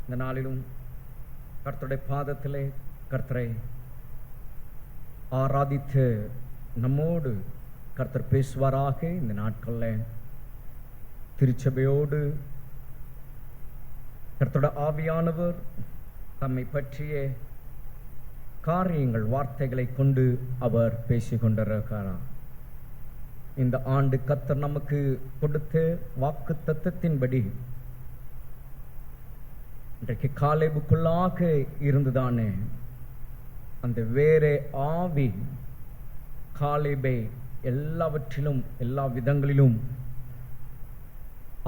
இந்த நாளிலும் கர்த்தருடைய பாதத்திலே கர்த்தரை ஆராதித்து நம்மோடு கர்த்தர் பேசுவாராக. இந்த நாட்களில் திருச்சபையோடு கர்த்தருடைய ஆவியானவர் தம்மை பற்றிய காரியங்கள் வார்த்தைகளை கொண்டு அவர் பேசிக்கொண்டிருக்கிறார். இந்த ஆண்டு கர்த்தர் நமக்கு கொடுத்த வாக்கு தத்தத்தின்படி இன்றைக்கு காலேபுக்குள்ளாக இருந்துதானே அந்த வேற ஆவி காலேபை எல்லாவற்றிலும் எல்லா விதங்களிலும்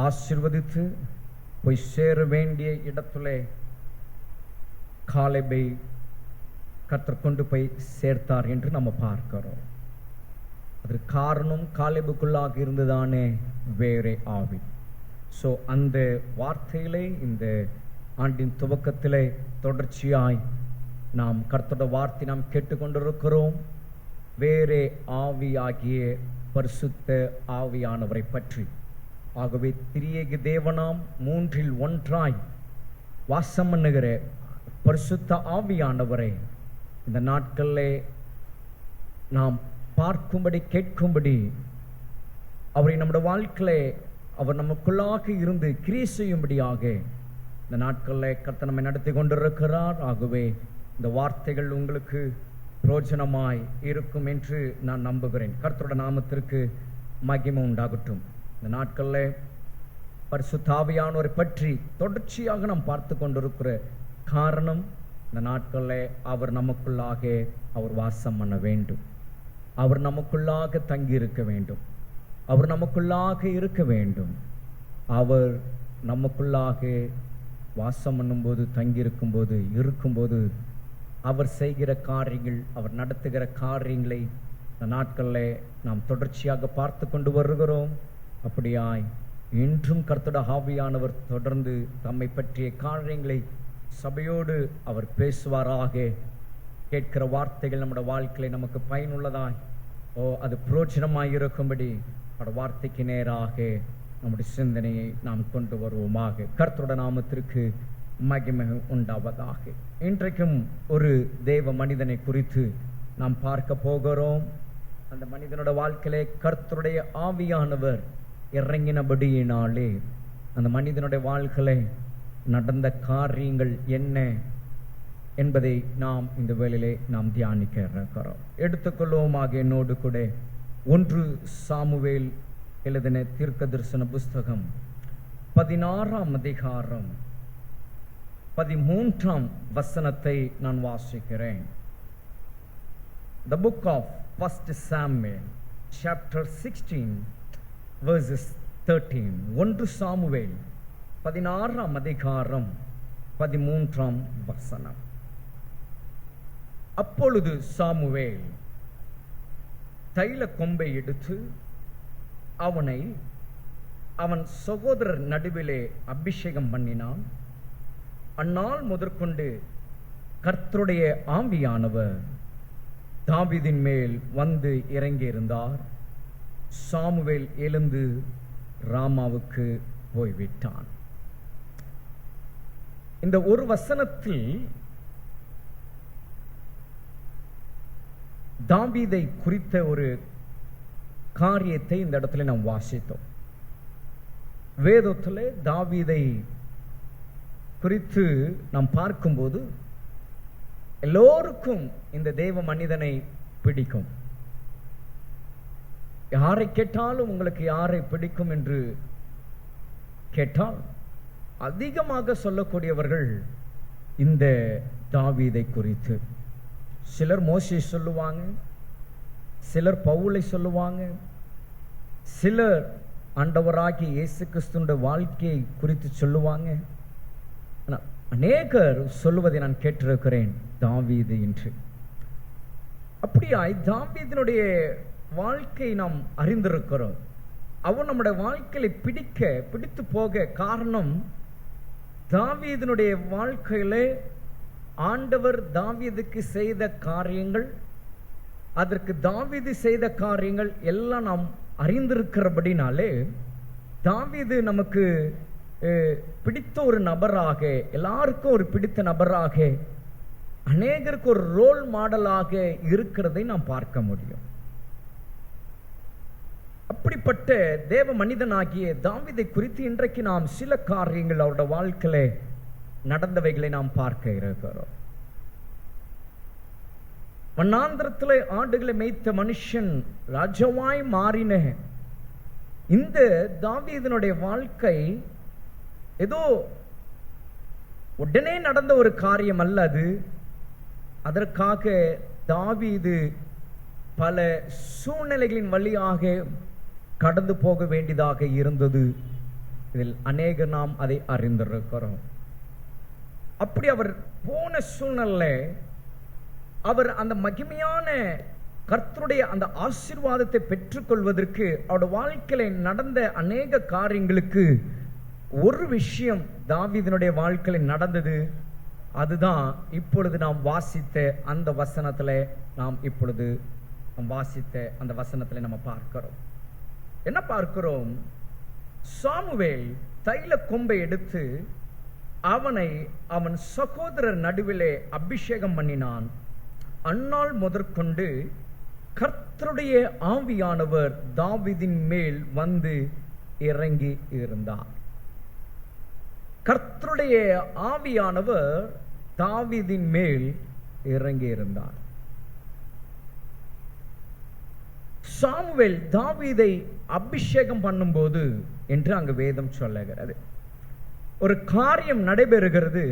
ஆசீர்வதித்து போய் சேர வேண்டிய இடத்துல காலேபை கர்த்தர் கொண்டு போய் சேர்த்தார் என்று நம்ம பார்க்கிறோம். அதற்கு காரணம் காலேபுக்குள்ளாக இருந்துதானே வேற ஆவி. ஸோ அந்த வார்த்தையிலே இந்த ஆண்டின் துவக்கத்திலே தொடர்ச்சியாய் நாம் கர்த்தருடைய வார்த்தை நாம் கேட்டுக்கொண்டிருக்கிறோம். வேறே ஆவியாகிய பரிசுத்த ஆவியானவரை பற்றி. ஆகவே திரியேக தேவனாம் மூன்றில் ஒன்றாய் வாசம் பண்ணுகிற பரிசுத்த ஆவியானவரை இந்த நாட்களிலே நாம் பார்க்கும்படி கேட்கும்படி அவரை நம்முடைய வாழ்க்கையிலே அவர் நமக்குள்ளாக இருந்து கிரியை செய்யும்படியாக இந்த நாட்களில் கர்த்தர் நம்மை நடத்தி கொண்டிருக்கிறார். ஆகவே இந்த வார்த்தைகள் உங்களுக்கு பிரயோஜனமாய் இருக்கும் என்று நான் நம்புகிறேன். கர்த்தருடைய நாமத்திற்கு மகிமை உண்டாகட்டும். இந்த நாட்களில் பரிசுத்த ஆவியானவரை பற்றி தொடர்ச்சியாக நாம் பார்த்து கொண்டிருக்கிற காரணம், இந்த நாட்களில் அவர் நமக்குள்ளாக அவர் வாசம் பண்ண வேண்டும். அவர் நமக்குள்ளாக தங்கி இருக்க வேண்டும். அவர் நமக்குள்ளாக இருக்க வேண்டும். அவர் நமக்குள்ளாக வாசம் பண்ணும்போது, தங்கியிருக்கும்போது, இருக்கும்போது அவர் செய்கிற காரியங்கள், அவர் நடத்துகிற காரியங்களை இந்த நாட்களில் நாம் தொடர்ச்சியாக பார்த்து கொண்டு வருகிறோம். அப்படியாய் இன்றும் கர்த்தருடைய ஆவியானவர் தொடர்ந்து தம்மை பற்றிய காரியங்களை சபையோடு அவர் பேசுவாராக. கேட்கிற வார்த்தைகள் நம்முடைய வாழ்க்கையை நமக்கு பயனுள்ளதாய் அது பிரயோஜனமாய் இருக்கும்படி அவருடைய வார்த்தைக்கு நேராக நம்முடைய சிந்தனையை நாம் கொண்டு வருவோமாக. கர்த்தருடைய நாமத்திற்கு மகிமை உண்டாவதாக. இன்றைக்கும் ஒரு தேவ மனிதனை குறித்து நாம் பார்க்க போகிறோம். அந்த மனிதனோட வாழ்க்கையிலே கர்த்தருடைய ஆவியானவர் இறங்கினபடியினாலே அந்த மனிதனுடைய வாழ்க்கையிலே நடந்த காரியங்கள் என்ன என்பதை நாம் இந்த வேளையிலே நாம் தியானிக்க இருக்கிறோம். எடுத்துக்கொள்வோமாக என்னோடு கூட 1 சாமுவேல் எழுதின தீர்க்க தரிசன புஸ்தகம் 16ஆம் அதிகாரம் 13ஆம் வசனத்தை நான் வாசிக்கிறேன். The book of 1 Samuel chapter 16 verses 13. 1 Samuel 16ஆம் அதிகாரம் 13ஆம் வசனம். அப்பொழுது சாமுவேல் தைல கொம்பை எடுத்து அவனை அவன் சகோதரர் நடுவிலே அபிஷேகம் பண்ணினான். அந்நாள் முதற்கொண்டு கர்த்தருடைய ஆவியானவர் தாவீதின் மேல் வந்து இறங்கியிருந்தார். சாமுவேல் எழுந்து ராமாவுக்கு போய்விட்டான். இந்த ஒரு வசனத்தில் தாவீதை குறித்த ஒரு காரியத்தை இந்த இடத்துல நாம் வாசித்தோம். வேதத்தில் தாவீதை குறித்து நாம் பார்க்கும்போது எல்லோருக்கும் இந்த தேவ மனிதனை பிடிக்கும். யாரை கேட்டாலும் உங்களுக்கு யாரை பிடிக்கும் என்று கேட்டால் அதிகமாக சொல்லக்கூடியவர்கள் இந்த தாவீதை குறித்து. சிலர் மோசே சொல்லுவாங்க, சிலர் பவுலை சொல்லுவாங்க, சிலர் ஆண்டவராகிய இயேசு கிறிஸ்துவின் வாழ்க்கையை குறித்து சொல்லுவாங்க. அநேகர் சொல்லுவதை நான் கேட்டிருக்கிறேன் தாவீது என்று. அப்படியாய் தாவீதினுடைய வாழ்க்கை நாம் அறிந்திருக்கிறோம். அவன் நம்முடைய வாழ்க்கையை பிடித்து போக காரணம், தாவீதினுடைய வாழ்க்கையிலே ஆண்டவர் தாவீதுக்கு செய்த காரியங்கள், அதற்கு தாவீது செய்த காரியங்கள் எல்லாம் நாம் அறிந்திருக்கிறபடினாலே தாவீது நமக்கு பிடித்த ஒரு நபராக, எல்லாருக்கும் ஒரு பிடித்த நபராக, அநேகருக்கு ஒரு ரோல் மாடலாக இருக்கிறதை நாம் பார்க்க முடியும். அப்படிப்பட்ட தேவ மனிதனாகிய தாவீதை குறித்து இன்றைக்கு நாம் சில காரியங்கள் அவருடைய வாழ்க்கையில நடந்தவைகளை நாம் பார்க்க இருக்கிறோம். வண்ணாந்திரத்தில் ஆடுகளை மேய்த்த மனுஷன் ராஜாவாய் மாறின இந்த தாவீதினுடைய வாழ்க்கை ஏதோ உடனே நடந்த ஒரு காரியம் அல்ல. அது அதற்காக தாவீது பல சூழ்நிலைகளின் வழியாக கடந்து போக வேண்டியதாக இருந்தது. இதில் அநேக நாம் அதை அறிந்திருக்கிறோம். அப்படி அவர் போன சூழ்நிலை, அவர் அந்த மகிமையான கர்த்தருடைய அந்த ஆசீர்வாதத்தை பெற்றுக்கொள்வதற்கு அவருடைய வாழ்க்கையில நடந்த அநேக காரியங்களுக்கு ஒரு விஷயம் தாவீதினுடைய வாழ்க்கையில் நடந்தது. அதுதான் இப்பொழுது நாம் வாசித்த அந்த வசனத்துல நம்ம பார்க்கிறோம். என்ன பார்க்கிறோம்? சாமுவேல் தைல கொம்பை எடுத்து அவனை அவன் சகோதரர் நடுவிலே அபிஷேகம் பண்ணினான். அந்நாள் முதற்கொண்டு கர்த்தருடைய ஆவியானவர் தாவீதின் மேல் வந்து இறங்கி இருந்தார். கர்த்தருடைய ஆவியானவர் தாவீதின் மேல் இறங்கி இருந்தார். சாமுவேல் தாவீதை அபிஷேகம் பண்ணும்போது என்று அங்கு வேதம் சொல்லுகிறது, ஒரு காரியம் நடைபெறுகிறது.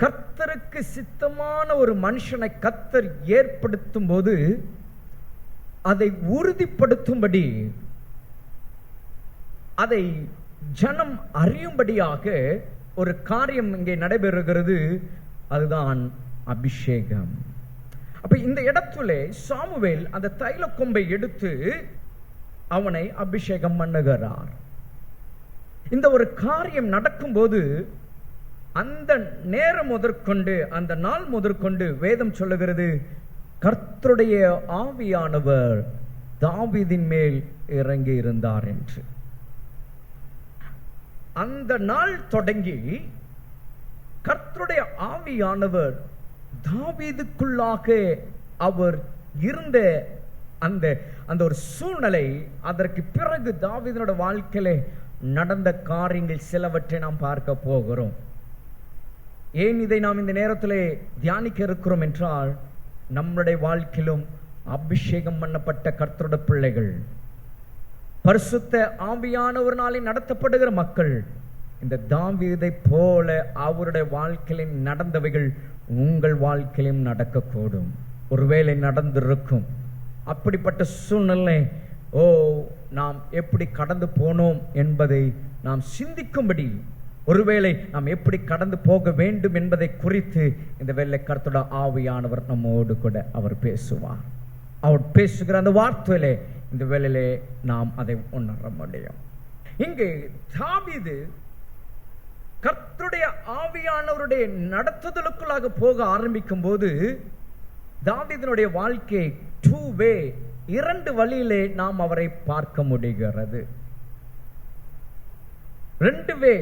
கர்த்தருக்கு சித்தமான ஒரு மனுஷனை கர்த்தர் ஏற்படுத்தும் போது அதை உறுதிப்படுத்தும்படி, அதை ஜனம் அறியும்படியாக ஒரு காரியம் இங்கே நடைபெறுகிறது. அதுதான் அபிஷேகம். அப்ப இந்த இடத்துல சாமுவேல் அந்த தைல கொம்பை எடுத்து அவனை அபிஷேகம் பண்ணுகிறார். இந்த ஒரு காரியம் நடக்கும்போது அந்த நேரம் முதற்கொண்டு, அந்த நாள் முதற்கொண்டு வேதம் சொல்லுகிறது, கர்த்தருடைய ஆவியானவர் தாவீதின் மேல் இறங்கி இருந்தார் என்று. அந்த நாள் தொடங்கி கர்த்தருடைய ஆவியானவர் தாவீதுக்குள்ளாக அவர் இருந்த அந்த ஒரு சூழ்நிலை, அதற்கு பிறகு தாவீதினோட வாழ்க்கையில நடந்த காரியங்கள் சிலவற்றை நாம் பார்க்க போகிறோம். ஏன் இதை நாம் இந்த நேரத்திலே தியானிக்க இருக்கிறோம் என்றால், நம்முடைய வாழ்க்கையிலும் அபிஷேகம் பண்ணப்பட்ட கர்த்தருடைய பிள்ளைகள், பரிசுத்த ஆவியானவர்னாலே நடத்தப்படுகிற மக்கள், இந்த தாவீதை போல அவருடைய வாழ்க்கையில் நடந்தவைகள் உங்கள் வாழ்க்கையிலும் நடக்கக்கூடும். ஒருவேளை நடந்திருக்கும். அப்படிப்பட்ட சூழ்நிலை நாம் எப்படி கடந்து போனோம் என்பதை நாம் சிந்திக்கும்படி, ஒருவேளை நாம் எப்படி கடந்து போக வேண்டும் என்பதை குறித்து இந்த வேளை கர்த்தருடைய ஆவியானவர் நம்மோடு கூட அவர் பேசுவார். அவர் பேசுகிற அந்த வார்த்தையிலே இந்த வேளையிலே நாம் அதை உணர முடியும். இங்கே தாவீது கர்த்தருடைய ஆவியானவருடைய நடத்துதலுக்குள்ளாக போக ஆரம்பிக்கும் போது தாவீதினுடைய வாழ்க்கை டூ வே, இரண்டு வழியிலே நாம் அவரை பார்க்க முடிகிறது. ரெண்டு வே.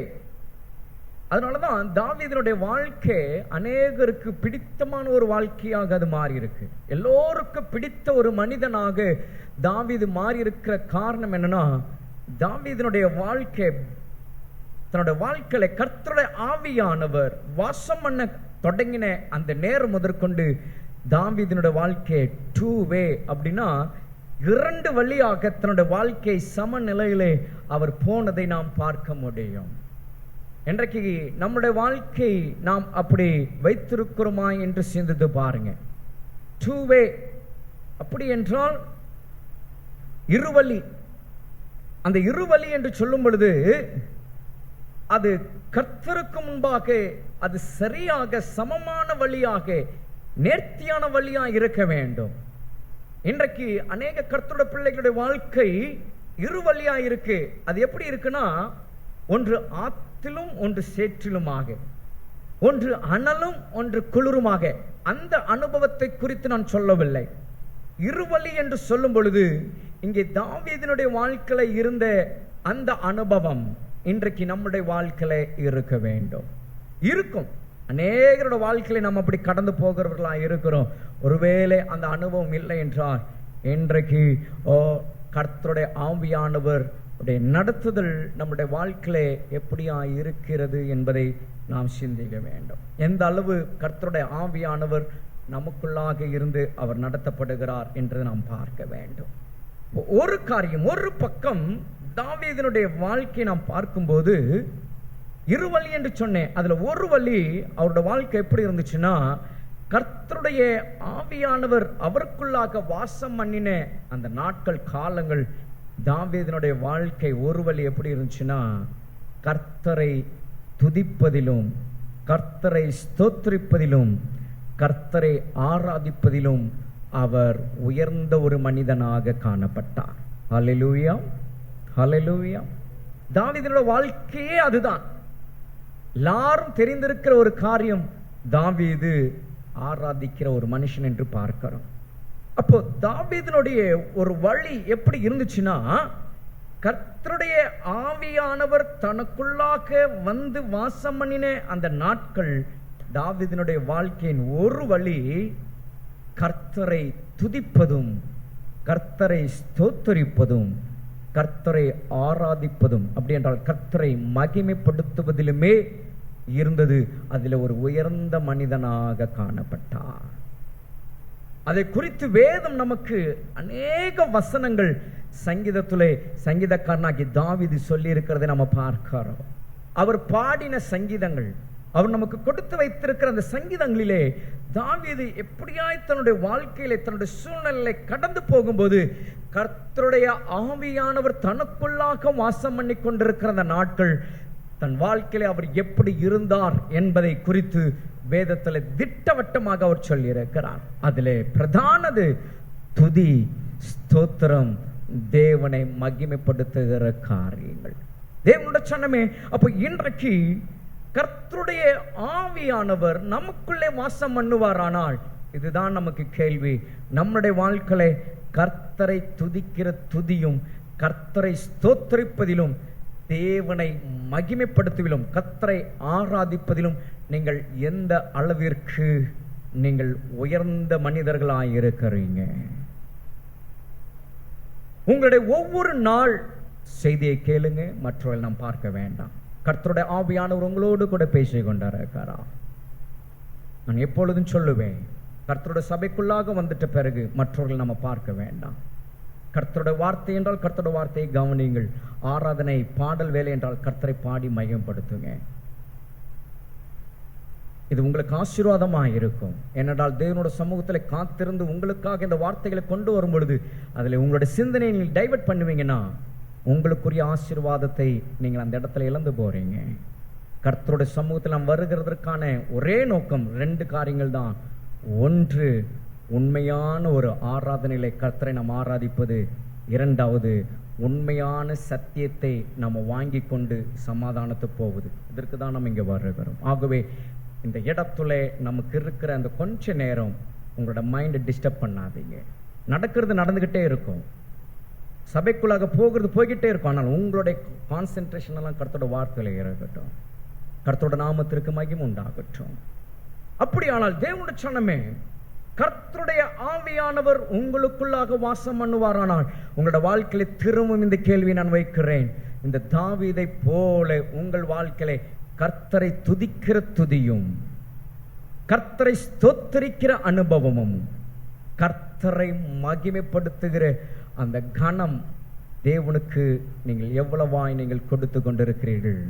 அதனாலதான் தாவீதினுடைய வாழ்க்கை அநேகருக்கு பிடித்தமான ஒரு வாழ்க்கையாக அது மாறி இருக்கு. எல்லோருக்கும் பிடித்த ஒரு மனிதனாக தாவீது மாறி இருக்கிற காரணம் என்னன்னா, தாவீதினுடைய வாழ்க்கை, தன்னுடைய வாழ்க்கையில கர்த்தருடைய ஆவியானவர் வாசம் பண்ண தொடங்கின அந்த நேரம் முதற்கொண்டு தாவீதினுடைய வாழ்க்கை டூ வே. அப்படின்னா இரண்டு வழியாக தன்னுடைய வாழ்க்கை சமநிலையிலே அவர் போனதை நாம் பார்க்க முடியும். இன்றைக்கு நம்முடைய வாழ்க்கை நாம் அப்படி வைத்திருக்கிறோமா என்று சிந்தித்து பாருங்க. டூ வே அப்படி என்றால் இருவழி. அந்த இருவழி என்று சொல்லும் பொழுது அது கர்த்தருக்கு முன்பாக அது சரியாக சமமான வழியாக நேர்த்தியான வழியா இருக்க வேண்டும். இன்றைக்கு அநேக கர்த்தருடைய பிள்ளைகளுடைய வாழ்க்கை இருவழியா இருக்கு. அது எப்படி இருக்குன்னா, ஒன்று ஆற்றிலும் ஒன்று சேற்றிலுமாக, ஒன்று அனலும் ஒன்று குளிருமாக. அந்த அனுபவத்தை குறித்து நான் சொல்லவில்லை. இருவழி என்று சொல்லும் பொழுது இங்கே தாவீதினுடைய வாழ்க்கையில இருந்த அந்த அனுபவம், இன்றைக்கு நம்முடைய வாழ்க்கையில இருக்க வேண்டும். இருக்கும் அநேகரோட வாழ்க்கையில நம்ம அப்படி கடந்து போகிறவர்களா இருக்கிறோம். ஒருவேளை அந்த அனுபவம் இல்லை என்றால் இன்றைக்கு கர்த்தருடைய ஆவியானவர் நடத்துதல் நம்முடைய வாழ்க்கையில எப்படியா இருக்கிறது என்பதை நாம் சிந்திக்க வேண்டும். எந்த அளவு கர்த்தருடைய ஆவியானவர் நமக்குள்ளாக இருந்து அவர் நடத்தப்படுகிறார் என்று நாம் பார்க்க வேண்டும். ஒரு காரியம், ஒரு பக்கம் தாவீதினுடைய வாழ்க்கையை நாம் பார்க்கும்போது இரு வழி என்று சொன்னேன். அதுல ஒரு வழி அவருடைய வாழ்க்கை எப்படி இருந்துச்சுன்னா, கர்த்தருடைய ஆவியானவர் அவருக்குள்ளாக வாசம் பண்ணின அந்த நாட்கள் காலங்கள் தாவீதினுடைய வாழ்க்கை ஒரு வழி எப்படி இருந்துச்சுன்னா, கர்த்தரை துதிப்பதிலும் கர்த்தரை ஸ்தோத்திரிப்பதிலும் கர்த்தரை ஆராதிப்பதிலும் அவர் உயர்ந்த ஒரு மனிதனாக காணப்பட்டார். ஹல்லேலூயா, ஹல்லேலூயா. தாவீதினுடைய வாழ்க்கையே அதுதான். எல்லாரும் தெரிந்திருக்கிற ஒரு காரியம், தாவீது ஆராதிக்கிற ஒரு மனுஷன் என்று பார்க்கிறோம். அப்போ தாவீதினுடைய ஒரு வழி எப்படி இருந்துச்சுன்னா, கர்த்தருடைய ஆவியானவர் தனக்குள்ளாக வந்து வாசம் பண்ணின அந்த நாட்கள் தாவீதினுடைய வாழ்க்கையின் ஒரு வழி கர்த்தரை துதிப்பதும் கர்த்தரை ஸ்தோத்தரிப்பதும் கர்த்தரை ஆராதிப்பதும், அப்படி என்றால் கர்த்தரை மகிமைப்படுத்துவதிலுமே இருந்தது. அதில் ஒரு உயர்ந்த மனிதனாக காணப்பட்டார். அதை குறித்து வேதம் நமக்கு அநேக வசனங்கள் சங்கீதத்திலே சங்கீதக்காரனாகி தாவீது சொல்லி இருக்கிறதை நம்ம பார்க்கிறோம். அவர் பாடின சங்கீதங்கள், அவர் நமக்கு கொடுத்து வைத்திருக்கிற அந்த சங்கீதங்களிலே தாவீது எப்படியாய் தன்னுடைய வாழ்க்கையிலே தன்னுடைய சூழ்நிலை கடந்து போகும்போது கர்த்தருடைய ஆவியானவர் தனக்குள்ளாக வாசம் பண்ணி கொண்டிருக்கிற அந்த நாட்கள், தன் வாழ்க்கையிலே அவர் எப்படி இருந்தார் என்பதை குறித்து வேதத்தில் திட்டவட்டமாக அவர் சொல்லி இருக்கிறார். அதிலே பிரதானது துதி, ஸ்தோத்திரம், தேவனை மகிமைப்படுத்துகிற காரியங்கள். தேவனுடைய சன்னமே. அப்போ இன்றைக்கு கர்த்தருடைய ஆவியானவர் நமக்குள்ளே வாசம் பண்ணுவாரானால், இதுதான் நமக்கு கேள்வி, நம்முடைய வாழ்க்கையில கர்த்தரை துதிக்கிற துதியும் கர்த்தரை ஸ்தோத்திரிப்பதிலும் தேவனை மகிமைப்படுத்துவதிலும் கர்த்தரை ஆராதிப்பதிலும் நீங்கள் எந்த அளவிற்கு நீங்கள் உயர்ந்த மனிதர்களாயிருக்கிறீங்க? உங்களுடைய ஒவ்வொரு நாள் செய்தியை கேளுங்க, மற்றவர்கள் நாம் பார்க்க வேண்டாம். கர்த்தருடைய ஆவியானவர் உங்களோடு கூட பேசிக் கொண்டிருக்கிறாரா? நான் எப்பொழுதும் சொல்லுவேன், கர்த்தருடைய சபைக்குள்ளாக வந்துட்ட பிறகு மற்றவர்கள் நம்ம பார்க்க வேண்டாம். கர்த்தருடைய வார்த்தை என்றால் கர்த்தருடைய வார்த்தையை கவனியுங்கள். ஆராதனை பாடல் வேலை என்றால் கர்த்தரை பாடி மகிமைப்படுத்துங்க. இது உங்களுக்கு ஆசீர்வாதமாக இருக்கும். ஏனென்றால் தேவனுடைய சமூகத்தில் காத்திருந்து உங்களுக்காக இந்த வார்த்தைகளை கொண்டு வரும் பொழுது அதில் உங்களுடைய சிந்தனையை நீங்கள் டைவர்ட் பண்ணுவீங்கன்னா உங்களுக்குரிய ஆசீர்வாதத்தை நீங்கள் அந்த இடத்துல இழந்து போறீங்க. கர்த்தருடைய சமூகத்தில் நாம் வருகிறதற்கான ஒரே நோக்கம் 2 காரியங்கள் தான். ஒன்று, உண்மையான ஒரு ஆராதனையிலே கர்த்தரை நாம் ஆராதிப்பது. 2வது, உண்மையான சத்தியத்தை நம்ம வாங்கி கொண்டு சமாதானத்து போவது. இதற்கு தான் நம்ம இங்கே வருகிறோம். ஆகவே இந்த இடத்துல நமக்கு இருக்கிற அந்த கொஞ்ச நேரம் உங்களோட மைண்டை டிஸ்டர்ப் பண்ணாதீங்க. நடக்கிறது நடந்துகிட்டே இருக்கும், சபைக்குள்ளாக போகிறது போய்கிட்டே இருக்கும். ஆனால் உங்களுடைய கான்சென்ட்ரேஷன் எல்லாம் கர்த்தரோட வார்த்தையில இருக்கட்டும், கர்த்தரோட நாமத்திற்கு மகிமை உண்டாகட்டும். அப்படி ஆனால் தேவனுடைய சொன்னமே, கர்த்தருடைய ஆவியானவர் உங்களுக்குள்ளாக வாசம் பண்ணுவாரானால் உங்களோட வாழ்க்கையில திரும்பவும் இந்த கேள்வி நான் வைக்கிறேன். இந்த தாவீதை போல உங்கள் வாழ்க்கையில கர்த்தரை துதிக்கிற துதியும் கர்த்தரை ஸ்தோத்திரிக்கிற அனுபவமும் கர்த்தரை மகிமைப்படுத்துகிற அந்த கணம் தேவனுக்கு நீங்கள் எவ்வளவாய் நீங்கள் கொடுத்து கொண்டிருக்கிறீர்கள்?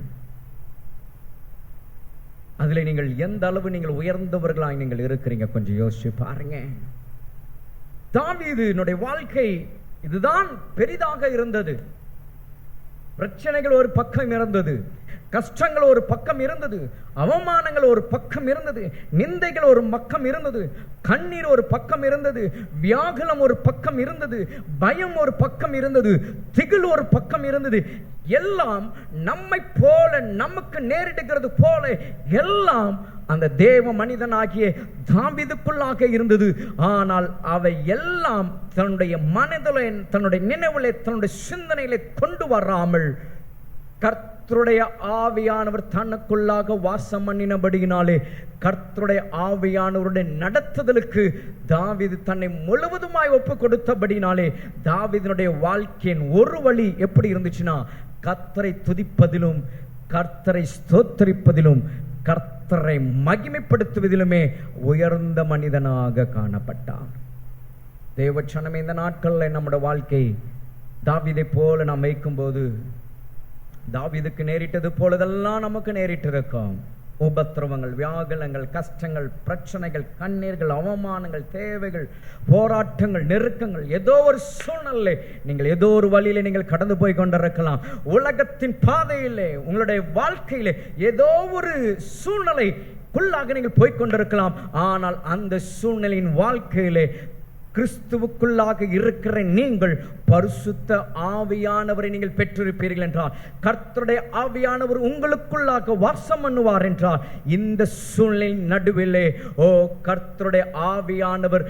அதுல நீங்கள் எந்த அளவு நீங்கள் உயர்ந்தவர்களாய் நீங்கள் இருக்கிறீங்க? கொஞ்சம் யோசிச்சு பாருங்க. தாவீதினுடைய வாழ்க்கை இதுதான் பெரிதாக இருந்தது. பிரச்சனைகள் ஒரு பக்கம் இருந்தது, கஷ்டங்கள் ஒரு பக்கம் இருந்தது, அவமானங்கள் ஒரு பக்கம் இருந்தது, நிந்தைகள் ஒரு பக்கம் இருந்தது, கண்ணீர் ஒரு பக்கம் இருந்தது, வியாகுலம் ஒரு பக்கம் இருந்தது, பயம் ஒரு பக்கம் இருந்தது, திகில் ஒரு பக்கம் இருந்தது. எல்லாம் நம்மை போல நமக்கு நேரிடுகிறது போல எல்லாம் அந்த தேவ மனிதனாகிய தாவீதுக்குள்ளாக இருந்தது. ஆனால் அவை எல்லாம் தன்னுடைய மனதிலே, தன்னுடைய நினைவிலே, தன்னுடைய சிந்தனையிலே கொண்டு வராமல் கர்த்தருடைய ஆவியானவர் தனக்குள்ளாக வாசம் பண்ணினபடியினாலே கர்த்தருடைய ஆவியானவருடைய நடத்துதலுக்கு தாவீது தன்னை முழுவதுமாய் ஒப்பு கொடுத்தபடினாலே தாவீதினுடைய வாழ்க்கையின் ஒரு வழி எப்படி இருந்துச்சுன்னா, கர்த்தரை துதிப்பதிலும் கர்த்தரை ஸ்தோத்திரிப்பதிலும் கர்த்தரை மகிமைப்படுத்துவதிலுமே உயர்ந்த மனிதனாக காணப்பட்டார். தேவச்சனமே, இந்த நாட்களில் நம்முடைய வாழ்க்கை தாவீதை போல நாம் வைக்கும் போது தாவீதுக்கு நேரிட்டது போலதெல்லாம் நமக்கு நேரிட்டிருக்கும். உபத்திரவங்கள், வியாகுலங்கள், கஷ்டங்கள், பிரச்சனைகள், கண்ணீர்கள், அவமானங்கள், தேவைகள், போராட்டங்கள், நெருக்கங்கள், ஏதோ ஒரு சூழ்நிலை நீங்கள் ஏதோ ஒரு வழியில நீங்கள் கடந்து போய் கொண்டிருக்கலாம். உலகத்தின் பாதையிலே உங்களுடைய வாழ்க்கையிலே ஏதோ ஒரு சூழ்நிலைக்குள்ளாக நீங்கள் போய்கொண்டிருக்கலாம். ஆனால் அந்த சூழ்நிலையின் வாழ்க்கையிலே கிறிஸ்துவுக்குள்ளாக இருக்கிற நீங்கள் பரிசுத்த ஆவியானவரை நீங்கள் பெற்றிருப்பீர்கள் என்றால், கர்த்தருடைய ஆவியானவர் உங்களுக்குள்ளாக வாசம் பண்ணுவார் என்றால், இந்த சூழ்நிலை நடுவிலே கர்த்தருடைய ஆவியானவர்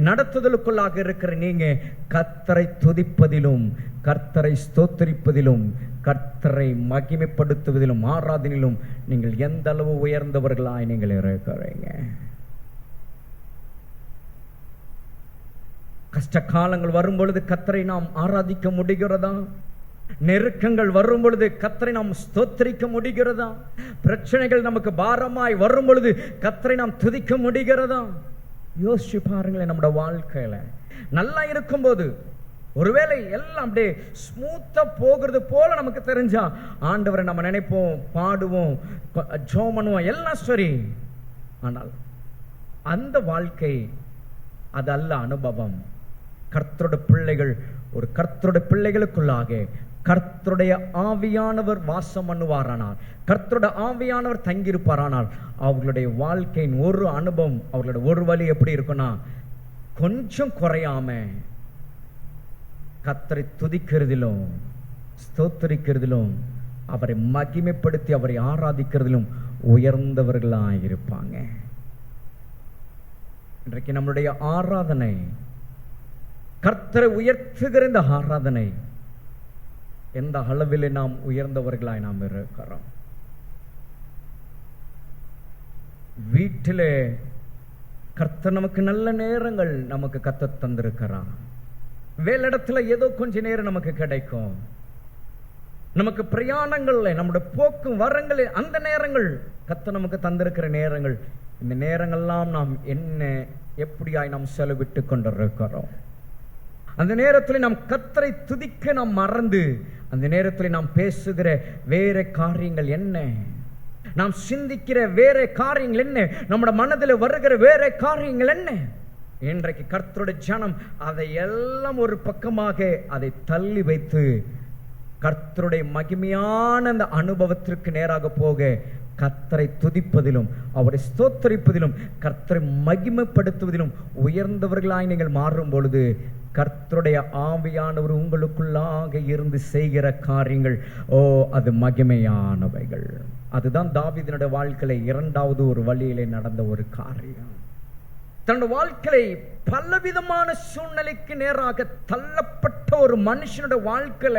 நடத்துதலுக்குள்ளாக இருக்கிற நீங்க கர்த்தரை துதிப்பதிலும் கர்த்தரை ஸ்தோத்திரிப்பதிலும் கர்த்தரை மகிமைப்படுத்துவதிலும் ஆராதனையிலும் நீங்கள் எந்த அளவு உயர்ந்தவர்களாய் நீங்கள் இருக்கிறீங்க. கஷ்ட காலங்கள் வரும் பொழுது கர்த்தரை நாம் ஆராதிக்க முடிகிறதா? நெருக்கங்கள் வரும் பொழுது கர்த்தரை நாம் ஸ்தோத்திரிக்க முடிகிறதா? பிரச்சனைகள் நமக்கு பாரமாய் வரும் பொழுது கர்த்தரை நாம் துதிக்க முடிகிறதா? யோசிச்சு பாருங்களேன். நம்முடைய வாழ்க்கையில நல்லா இருக்கும் போது ஒருவேளை எல்லாம் அப்படியே ஸ்மூத்தா போகிறது போல நமக்கு தெரிஞ்சா ஆண்டவரை நம்ம நினைப்போம், பாடுவோம், ஜெபம் பண்ணுவோம், எல்லாம் சரி. ஆனால் அந்த வாழ்க்கை அது அல்ல அனுபவம். கர்த்தருடைய பிள்ளைகள் ஒரு கர்த்தருடைய பிள்ளைகளுக்குள்ளாக கர்த்தருடைய ஆவியானவர் வாசம் பண்ணுவாரானால், கர்த்தருடைய ஆவியானவர் தங்கியிருப்பாரானால், அவர்களுடைய வாழ்க்கையின் ஒரு அனுபவம், அவர்களுடைய ஒரு வழி எப்படி இருக்குன்னா, கொஞ்சம் குறையாம கர்த்தரை துதிக்கிறதிலும் ஸ்தோத்திரிக்கிறதிலும் அவரை மகிமைப்படுத்தி அவரை ஆராதிக்கிறதிலும் உயர்ந்தவர்களாக இருப்பாங்க. இன்றைக்கு நம்முடைய ஆராதனை, கர்த்தரை உயர்த்துகிற இந்த ஆராதனை, எந்த அளவிலே நாம் உயர்ந்தவர்களாய் நாம் இருக்கிறோம். வீட்டிலே கர்த்தர் நமக்கு நல்ல நேரங்கள் நமக்கு கத்த தந்திருக்கிறார். வேலையிடத்துல ஏதோ கொஞ்ச நேரம் நமக்கு கிடைக்கும். நமக்கு பிரயாணங்கள்ல நம்முடைய போக்கும் வரங்களே அந்த நேரங்கள் கர்த்தர் நமக்கு தந்திருக்கிற நேரங்கள். இந்த நேரங்கள்லாம் நாம் என்ன எப்படியாய் நாம் செலவிட்டு கொண்டிருக்கிறோம். அந்த நேரத்தில் நாம் கர்த்தரை துதிக்க நாம் மறந்து அந்த நேரத்தில் நாம் பேசுகிற வேற காரியங்கள் என்ன, நாம் சிந்திக்கிற வேற காரியங்கள் என்ன, நம்முடைய மனதில் வருகிற வேற காரியங்கள் என்ன. இன்றைக்கு கர்த்தருடைய ஜனம் அதை எல்லாம் ஒரு பக்கமாக அதை தள்ளி வைத்து கர்த்தருடைய மகிமையான அந்த அனுபவத்திற்கு நேராக போக கர்த்தரை துதிப்பதிலும் அவரை ஸ்தோத்தரிப்பதிலும் கர்த்தரை மகிமைப்படுத்துவதிலும் உயர்ந்தவர்களாய் நீங்கள் மாறும் பொழுது கர்த்தருடைய ஆவியானவர் உங்களுக்குள்ளாக இருந்து செய்கிற காரியங்கள் அது மகிமையானவைகள். அதுதான் தாவீதினுடைய வாழ்க்கையில இரண்டாவது ஒரு வழியிலே நடந்த ஒரு காரியம். தன்னுடைய வாழ்க்கையை பலவிதமான சூழ்நிலைக்கு நேராக தள்ளப்பட்ட ஒரு மனுஷனுடைய வாழ்க்கையில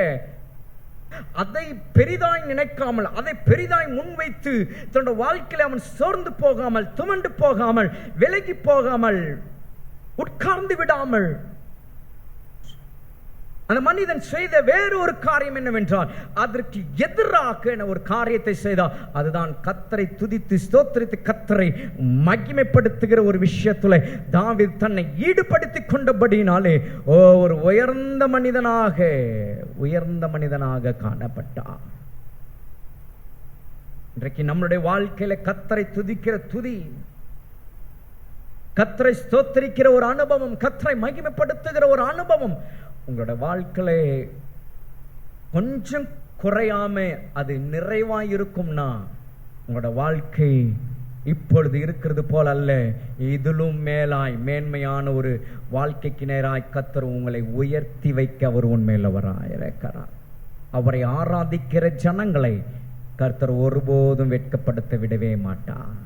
அதை பெரிதாய் நினைக்காமல், அதை பெரிதாய் முன்வைத்து தன்னுடைய வாழ்க்கையில அவன் சோர்ந்து போகாமல், துவண்டு போகாமல், விலகி போகாமல், உட்கார்ந்து விடாமல், அந்த மனிதன் செய்த வேறு ஒரு காரியம் என்னவென்றால் அதற்கு எதிராக ஒரு காரியத்தை செய்தார். அதுதான் கர்த்தரை துதித்து ஸ்தோத்திரித்து கர்த்தரை மகிமைப்படுத்துகிற ஒரு விஷயத்துல தாவீது தன்னை ஈடுபடுத்திக் கொண்டபடினாலே ஒரு உயர்ந்த மனிதனாக காணப்பட்டார். இன்றைக்கு நம்மளுடைய வாழ்க்கையில கர்த்தரை துதிக்கிற துதி, கர்த்தரை ஸ்தோத்திரிக்கிற ஒரு அனுபவம், கர்த்தரை மகிமைப்படுத்துகிற ஒரு அனுபவம் உங்களோட வாழ்க்கையில கொஞ்சம் குறையாம அது நிறைவாய் இருக்கும்னா உங்களோட வாழ்க்கை இப்பொழுது இருக்கிறது போல அல்ல, இதிலும் மேலாய் மேன்மையான ஒரு வாழ்க்கைக்கு நேராய் கர்த்தர் உங்களை உயர்த்தி வைக்க அவர் உண்மையிலவராய் இருக்கிறார். அவரை ஆராதிக்கிற ஜனங்களை கர்த்தர் ஒருபோதும் வெட்கப்படுத்த விடவே மாட்டார்.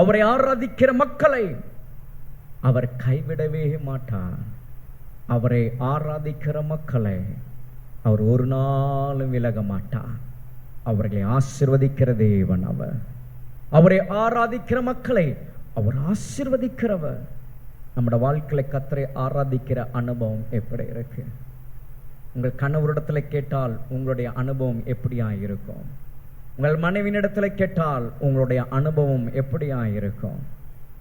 அவரை ஆராதிக்கிற மக்களை அவர் கைவிடவே மாட்டார். அவரை ஆராதிக்கிற மக்களை அவர் ஒரு நாளும் விலக மாட்டார். அவர்களை ஆசீர்வதிக்கிற தேவன் அவர். அவரை ஆராதிக்கிற மக்களை அவர் ஆசீர்வதிக்கிறவர். நம்முடைய வாழ்க்கையில கர்த்தரை ஆராதிக்கிற அனுபவம் எப்படி இருக்கு? உங்கள் கணவரிடத்துல கேட்டால் உங்களுடைய அனுபவம் எப்படியா இருக்கும்? உங்கள் மனைவியினிடத்துல கேட்டால் உங்களுடைய அனுபவம் எப்படியா இருக்கும்?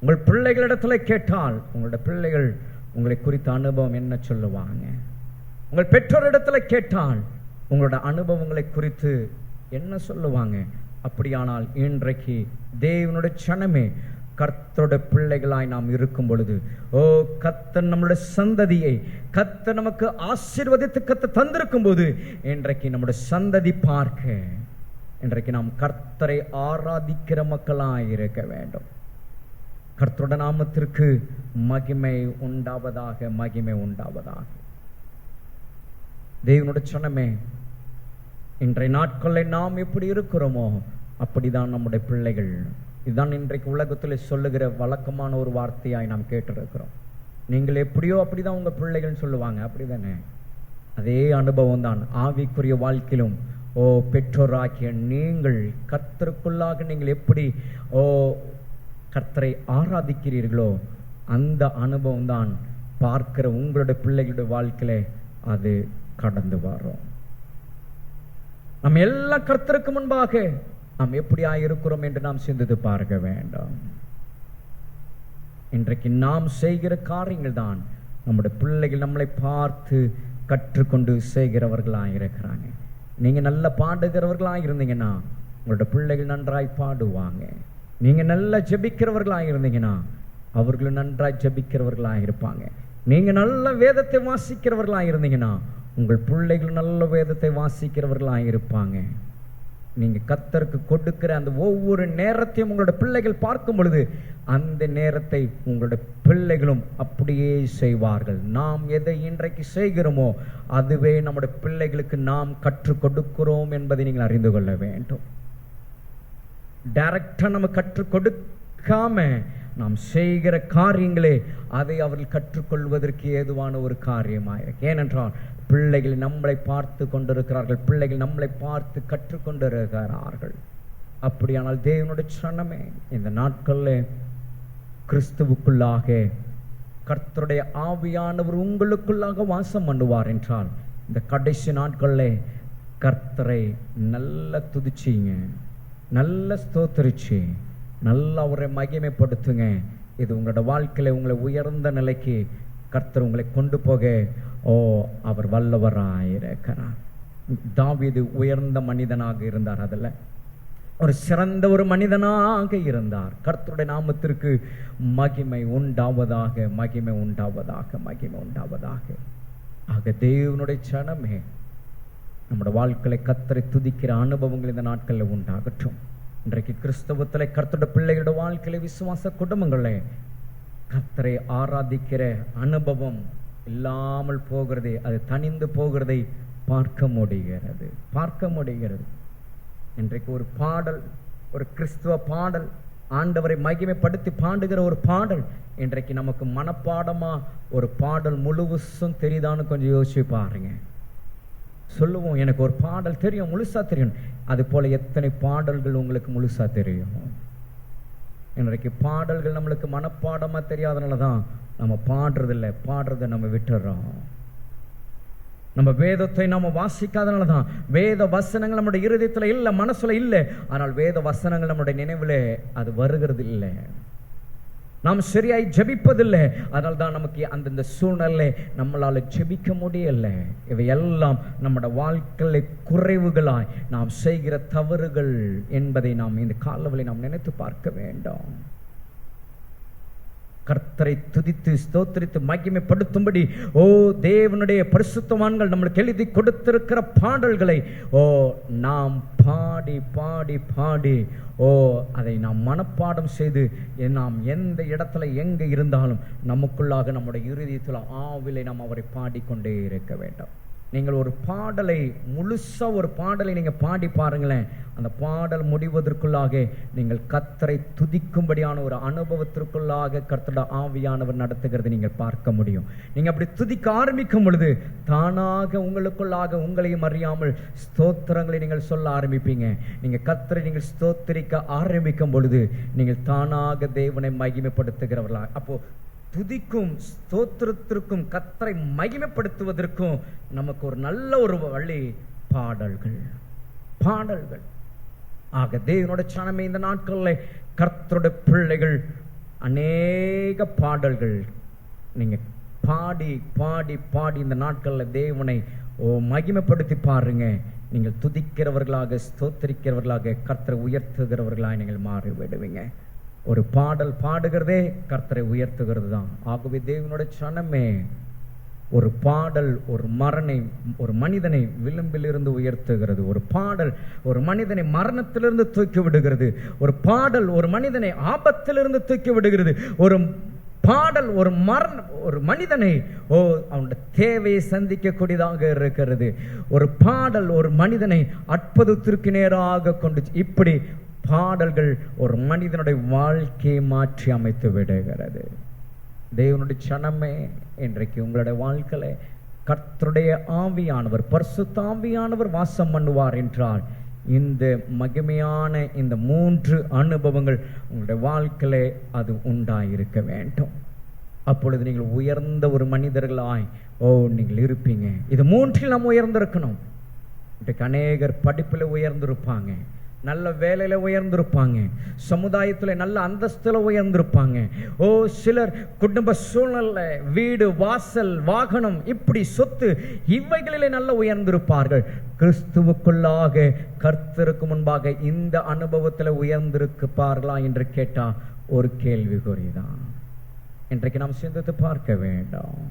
உங்கள் பிள்ளைகளிடத்துல கேட்டால் உங்களுடைய பிள்ளைகள் உங்களை குறித்த அனுபவம் என்ன சொல்லுவாங்க? உங்கள் பெற்றோரிடத்துல கேட்டால் உங்களோட அனுபவங்களை குறித்து என்ன சொல்லுவாங்க? அப்படியானால் இன்றைக்கு தேவனுடைய சனமே, கர்த்தருடைய பிள்ளைகளாய் நாம் இருக்கும் பொழுது, கர்த்தர் நம்முடைய சந்ததியை கர்த்தர் நமக்கு ஆசீர்வதித்து கர்த்தர் தந்திருக்கும் போது, இன்றைக்கு நம்முடைய சந்ததி பார்க்க இன்றைக்கு நாம் கர்த்தரை ஆராதிக்கிற மக்களாய் இருக்க வேண்டும். கர்த்தருடைய நாமத்திற்கு மகிமை உண்டாவதாக, மகிமை உண்டாவதாக. தேவனுடைய சனமே, இன்றைய நாட்களில் நாம் எப்படி இருக்கிறோமோ அப்படிதான் நம்முடைய பிள்ளைகள். இதுதான் இன்றைக்கு உலகத்தில் சொல்லுகிற வழக்கமான ஒரு வார்த்தையாய் நாம் கேட்டிருக்கிறோம். நீங்கள் எப்படியோ அப்படிதான் உங்க பிள்ளைகள் சொல்லுவாங்க, அப்படிதானே? அதே அனுபவம் தான் ஆவிக்குரிய வாழ்க்கையிலும். பெற்றோராகிய நீங்கள் கர்த்தருக்குள்ளாக நீங்கள் எப்படி கர்த்தரை ஆராதிக்கிறீர்களோ அந்த அனுபவம் தான் பார்க்கிற உங்களுடைய பிள்ளைகளுடைய வாழ்க்கையில அது கடந்து வரும். நம்ம எல்லா கர்த்தருக்கு முன்பாக நாம் எப்படியா இருக்கிறோம் என்று நாம் சிந்தித்து பார்க்க வேண்டும். இன்றைக்கு நாம் செய்கிற காரியங்கள் தான் நம்முடைய பிள்ளைகள் நம்மளை பார்த்து கற்றுக்கொண்டு செய்கிறவர்களாக இருக்கிறாங்க. நீங்க நல்ல பாடுகிறவர்களாக இருந்தீங்கன்னா உங்களோட பிள்ளைகள் நன்றாய் பாடுவாங்க. நீங்க நல்ல ஜெபிக்கிறவர்களாக இருந்தீங்கன்னா அவர்களும் நன்றாய் ஜெபிக்கிறவர்களாக இருப்பாங்க. நீங்க நல்ல வேதத்தை வாசிக்கிறவர்களாக இருந்தீங்கன்னா உங்கள் பிள்ளைகள் நல்ல வேதத்தை வாசிக்கிறவர்களாக இருப்பாங்க. நீங்க கர்த்தருக்கு கொடுக்கிற அந்த ஒவ்வொரு நேரத்தையும் உங்களோட பிள்ளைகள் பார்க்கும் பொழுது அந்த நேரத்தை உங்களோட பிள்ளைகளும் அப்படியே செய்வார்கள். நாம் எதை இன்றைக்கு செய்கிறோமோ அதுவே நம்முடைய பிள்ளைகளுக்கு நாம் கற்றுக் கொடுக்கிறோம் என்பதை நீங்கள் அறிந்து கொள்ள வேண்டும். டைரக்டா நம்ம கற்றுக் கொடுக்காம நாம் செய்கிற காரியங்களே அதை அவர்கள் கற்றுக்கொள்வதற்கு ஏதுவான ஒரு காரியமாயிருக்கு. ஏனென்றால் பிள்ளைகள் நம்மளை பார்த்து கொண்டிருக்கிறார்கள், பிள்ளைகள் நம்மளை பார்த்து கற்றுக்கொண்டிருக்கிறார்கள். அப்படியானால் தேவனுடைய சனமே, இந்த நாட்களில் கிறிஸ்துவுக்குள்ளாக கர்த்தருடைய ஆவியானவர் உங்களுக்குள்ளாக வாசம் பண்ணுவார் என்றால் இந்த கடைசி நாட்களில் கர்த்தரை நல்ல துதிச்சிங்க, நல்ல ஸ்தோத்திரிச்சு, நல்லா அவரை மகிமைப்படுத்துங்க. இது உங்களோட வாழ்க்கையில உங்களை உயர்ந்த நிலைக்கு கர்த்தர் உங்களை கொண்டு போக அவர் வல்லவராயிருக்கிறார். தாவீது உயர்ந்த மனிதனாக இருந்தார், அதில் ஒரு சிறந்த ஒரு மனிதனாக இருந்தார். கர்த்தருடைய நாமத்திற்கு மகிமை உண்டாவதாக, மகிமை உண்டாவதாக, மகிமை உண்டாவதாக. ஆக தேவனுடைய சனமே, நம்முடைய வாழ்க்கையை கர்த்தரை துதிக்கிற அனுபவங்கள் இந்த நாட்களில் உண்டாகட்டும். இன்றைக்கு கிறிஸ்தவத்தில் கர்த்தருடைய பிள்ளைகளோட வாழ்க்கையில விசுவாச குடும்பங்களே கர்த்தரை ஆராதிக்கிற அனுபவம் இல்லாமல் போகிறதே, அது தனிந்து போகிறதை பார்க்க முடிகிறது, பார்க்க முடிகிறது. இன்றைக்கு ஒரு பாடல், ஒரு கிறிஸ்துவ பாடல், ஆண்டவரை மகிமைப்படுத்தி பாடுகிற ஒரு பாடல் இன்றைக்கு நமக்கு மனப்பாடமா ஒரு பாடல் முழுவதும் தெரியுதான்னு கொஞ்சம் யோசிச்சு பாருங்க. சொல்லுவோம் எனக்கு ஒரு பாடல் தெரியும், முழுசா தெரியும். அது போல எத்தனை பாடல்கள் உங்களுக்கு முழுசா தெரியும்? இன்றைக்கு பாடல்கள் நம்மளுக்கு மனப்பாடமா தெரியாதனாலதான் நம்ம பாடுறதில்லை, பாடுறதை நம்ம விட்டுறோம். நம்ம வேதத்தை நம்ம வாசிக்காதனாலதான் வேத வசனங்கள் நம்முடைய இருதயத்துல இல்லை, மனசுல இல்லை. ஆனால் வேத வசனங்கள் நம்முடைய நினைவுல அது வருகிறது இல்லை. நாம் சரியாய் ஜெபிப்பதில்லை, அதனால தான் நமக்கு அந்தந்த சூழ்நிலை நம்மளால ஜெபிக்க முடியல. இவையெல்லாம் நம்முடைய வாழ்க்கையில குறைவுகளாய் நாம் செய்கிற தவறுகள் என்பதை நாம் இந்த காலவெளியில் நாம் நினைத்து பார்க்க வேண்டும். கர்த்தரை துதித்து ஸ்தோத்திரித்து மகிமைப்படுத்தும்படி தேவனுடைய பரிசுத்தவான்கள் நம்மளுக்கு எழுதி கொடுத்திருக்கிற பாடல்களை நாம் பாடி பாடி பாடி அதை நாம் மனப்பாடம் செய்து நாம் எந்த இடத்துல எங்க இருந்தாலும் நமக்குள்ளாக நம்முடைய இருதயத்தில் ஆவிலை நாம் அவரை பாடிக்கொண்டே இருக்க வேண்டும். நீங்கள் ஒரு பாடலை முழுசா ஒரு பாடலை நீங்க பாடி பாருங்களேன். அந்த பாடல் முடிவதற்குள்ளாக நீங்கள் கர்த்தரை துதிக்கும்படியான ஒரு அனுபவத்திற்குள்ளாக கர்த்தருடைய ஆவியானவர் நடத்துகிறது நீங்கள் பார்க்க முடியும். நீங்க அப்படி துதிக்க ஆரம்பிக்கும் பொழுது தானாக உங்களுக்குள்ளாக உங்களையும் அறியாமல் ஸ்தோத்திரங்களை நீங்கள் சொல்ல ஆரம்பிப்பீங்க. நீங்க கர்த்தரை நீங்கள் ஸ்தோத்திரிக்க ஆரம்பிக்கும் பொழுது நீங்கள் தானாக தேவனை மகிமைப்படுத்துகிறவர்களா. அப்போ துதிக்கும் ஸ்தோத்திரத்திற்கும் கர்த்தரை மகிமைப்படுத்துவதற்கும் நமக்கு ஒரு நல்ல ஒரு வழி பாடல்கள். பாடல்கள் ஆக தேவனோட சனமே, இந்த நாட்களில் கர்த்தருடைய பிள்ளைகள் அநேக பாடல்கள் நீங்க பாடி பாடி பாடி இந்த நாட்களில் தேவனை மகிமைப்படுத்தி பாருங்க. நீங்கள் துதிக்கிறவர்களாக ஸ்தோத்திரிக்கிறவர்களாக கர்த்தரை உயர்த்துகிறவர்களாக நீங்கள் மாறி விடுவீங்க. ஒரு பாடல் பாடுகிறதே கர்த்தரை உயர்த்துகிறது தான். ஆகவே தேவனோட சனமே, ஒரு பாடல் ஒரு மனிதனை விளிம்பிலிருந்து உயர்த்துகிறது. ஒரு பாடல் ஒரு மனிதனை மரணத்திலிருந்து தூக்கி விடுகிறது. ஒரு பாடல் ஒரு மனிதனை ஆபத்திலிருந்து தூக்கி விடுகிறது. ஒரு பாடல் ஒரு மனிதனை அவனுடைய தேவையை சந்திக்கக்கூடியதாக இருக்கிறது. ஒரு பாடல் ஒரு மனிதனை அற்புதத்திற்கு நேராக கொண்டு, இப்படி பாடல்கள் ஒரு மனிதனுடைய வாழ்க்கையை மாற்றி அமைத்து விடுகிறது. தேவனுடைய சனமே, இன்றைக்கு உங்களுடைய வாழ்க்கையில கர்த்தருடைய ஆவியானவர், பரிசுத்த ஆவியானவர் வாசம் பண்ணுவார் என்றால் இந்த மகிமையான இந்த 3 அனுபவங்கள் உங்களுடைய வாழ்க்கையில அது உண்டாயிருக்க வேண்டும். அப்பொழுது நீங்கள் உயர்ந்த ஒரு மனிதர்களாய் நீங்கள் இருப்பீங்க. இது 3 நாம் உயர்ந்திருக்கணும். இன்றைக்கு அநேகர் படிப்பில் உயர்ந்திருப்பாங்க, நல்ல வேலையில உயர்ந்திருப்பாங்க, சமுதாயத்துல நல்ல அந்தஸ்துல உயர்ந்திருப்பாங்க. சிலர் குடும்ப சூழ்நிலை, வீடு வாசல் வாகனம், இப்படி சொத்து, இவைகளிலே நல்ல உயர்ந்திருப்பார்கள். கிறிஸ்துவுக்குள்ளாக கர்த்தருக்கு முன்பாக இந்த அனுபவத்துல உயர்ந்திருப்பார்களா என்று கேட்டா ஒரு கேள்விக்குறிதான். இன்றைக்கு நாம் சிந்தித்து பார்க்க வேண்டாம்.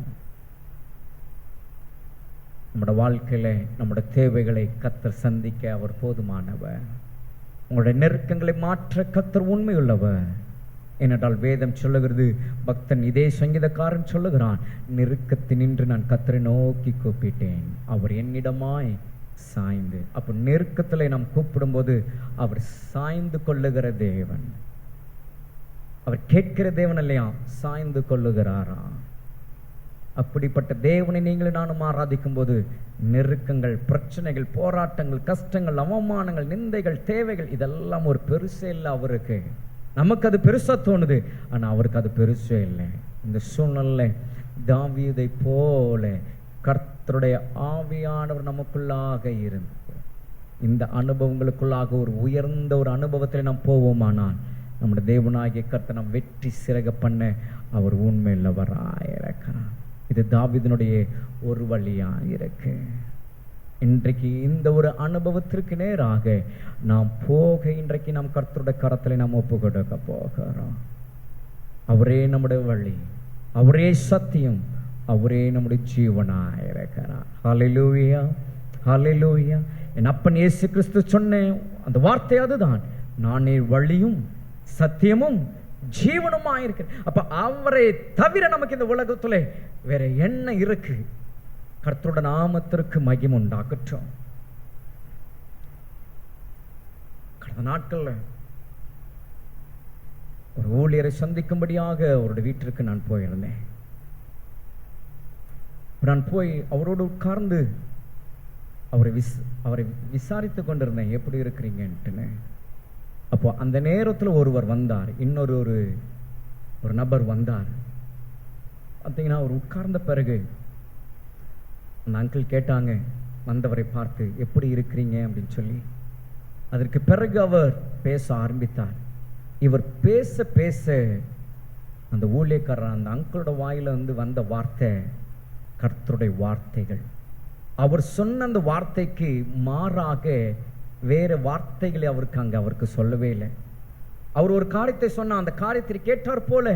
நம்முடைய வாழ்க்கையில நம்முடைய தேவைகளை கர்த்தர் சந்திக்க அவர் போதுமானவர். உங்களுடைய நெருக்கங்களை மாற்ற கர்த்தர் உண்மையுள்ளவர். ஏனென்றால் வேதம் சொல்லுகிறது, பக்தன் இதே சங்கீதக்காரன் சொல்லுகிறான், நெருக்கத்தினின்று நான் கர்த்தரை நோக்கி கூப்பிட்டேன், அவர் என்னிடமாய் சாய்ந்து. அப்ப நெருக்கத்தில் நாம் கூப்பிடும் போது அவர் சாய்ந்து கொள்ளுகிற தேவன், அவர் கேட்கிற தேவன் இல்லையா, சாய்ந்து கொள்ளுகிறாரா. அப்படிப்பட்ட தேவனை நீங்களும் நானும் ஆராதிக்கும் போது நெருக்கங்கள், பிரச்சனைகள், போராட்டங்கள், கஷ்டங்கள், அவமானங்கள், நிந்தைகள், தேவைகள் இதெல்லாம் ஒரு பெருசே இல்லை அவருக்கு. நமக்கு அது பெருசா தோணுது, ஆனா அவருக்கு அது பெருசே இல்லை. இந்த சூழ்நிலை தாவீதை போல கர்த்தருடைய ஆவியானவர் நமக்குள்ளாக இருந்து இந்த அனுபவங்களுக்குள்ளாக ஒரு உயர்ந்த ஒரு அனுபவத்தில் நாம் போவோமானால் நம்முடைய தேவனாகிய கர்த்தர் நாம் வெற்றி சிறக பண்ண அவர் உண்மையுள்ளவராயிருக்கிறார். இது தாவீதினுடைய ஒரு வழியா இருக்கு. இன்றைக்கு இந்த ஒரு அனுபவத்திற்கு நேராக நாம் போக, இன்றைக்கு நாம் கர்த்தருடைய கரத்தில் நாம் ஒப்பு கொடுக்க போகிறோம். அவரே நம்முடைய வழி, அவரே சத்தியம், அவரே நம்முடைய ஜீவனாயிருக்கிறார். ஹல்லேலூயா, ஹல்லேலூயா. என் அப்பன் இயேசு கிறிஸ்து சொன்ன அந்த வார்த்தை அதுதான், நானே வழியும் சத்தியமும் ஜீவனுமா இருக்கு. அப்ப அவரை தவிர நமக்கு இந்த உலகத்துல வேற என்ன இருக்கு? கர்த்தருடைய நாமத்திற்கு மகிமை உண்டாகட்டும். கடந்த நாட்கள்ல ஒரு ஊழியரை சந்திக்கும்படியாக அவருடைய வீட்டிற்கு நான் போயிருந்தேன். நான் போய் அவரோடு உட்கார்ந்து அவரை விசாரித்து கொண்டிருந்தேன், எப்படி இருக்கிறீங்கன்னு. அப்போ அந்த நேரத்தில் ஒருவர் வந்தார், ஒரு நபர் வந்தார். பார்த்தீங்கன்னா அவர் உட்கார்ந்த பிறகு அந்த அங்கிள் கேட்டாங்க வந்தவரை பார்த்து, எப்படி இருக்கிறீங்க அப்படின்னு சொல்லி. அதற்கு பிறகு அவர் பேச ஆரம்பித்தார். இவர் பேச பேச அந்த ஊழியக்காரர், அந்த அங்கிளோட வாயில வந்த வார்த்தை கர்த்தருடைய வார்த்தைகள். அவர் சொன்ன அந்த வார்த்தைக்கு மாறாக வேற வார்த்தைகளை அவருக்கு சொல்லவே இல்லை. அவர் ஒரு காரியத்தை சொன்னா அந்த காரியத்தை கேட்டார் போல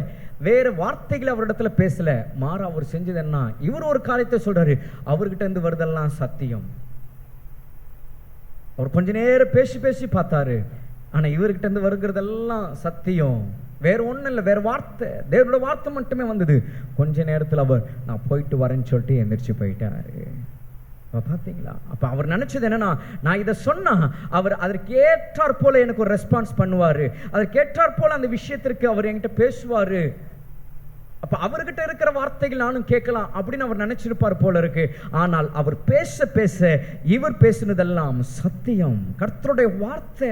வேற வார்த்தைகளை அவரிடத்துல பேசல. மாறா அவர் செஞ்சது என்ன, இவர் ஒரு காரியத்தை சொல்றாரு, அவர்கிட்ட இருந்து வருதெல்லாம் சத்தியம். அவர் கொஞ்ச நேரம் பேசி பேசி பார்த்தாரு, ஆனா இவர்கிட்ட இருந்து வருகிறதெல்லாம் சத்தியம், வேற ஒண்ணும் இல்லை, வேற வார்த்தை, தேவனோட வார்த்தை மட்டுமே வந்தது. கொஞ்ச நேரத்தில் அவர் நான் போயிட்டு வரேன்னு சொல்லிட்டு எந்திரிச்சு போயிட்டாரு. பாத்தீங்களா? அப்ப அவர் நினைச்சது என்னன்னா, நான் இதை சொன்னா அவர் அதற்கு ஏற்றாற் போல எனக்கு ஒரு ரெஸ்பான்ஸ் பண்ணுவாரு, அதற்கு ஏற்றாற் போல அந்த விஷயத்திற்கு அவர் என்கிட்ட பேசுவாரு, அப்ப அவர்கிட்ட இருக்கிற வார்த்தைகள் நானும் கேட்கலாம் அப்படின்னு அவர் நினைச்சிருப்பார் போல இருக்கு. ஆனால் அவர் பேச பேச இவர் பேசினதெல்லாம் சத்தியம், கர்த்தருடைய வார்த்தை.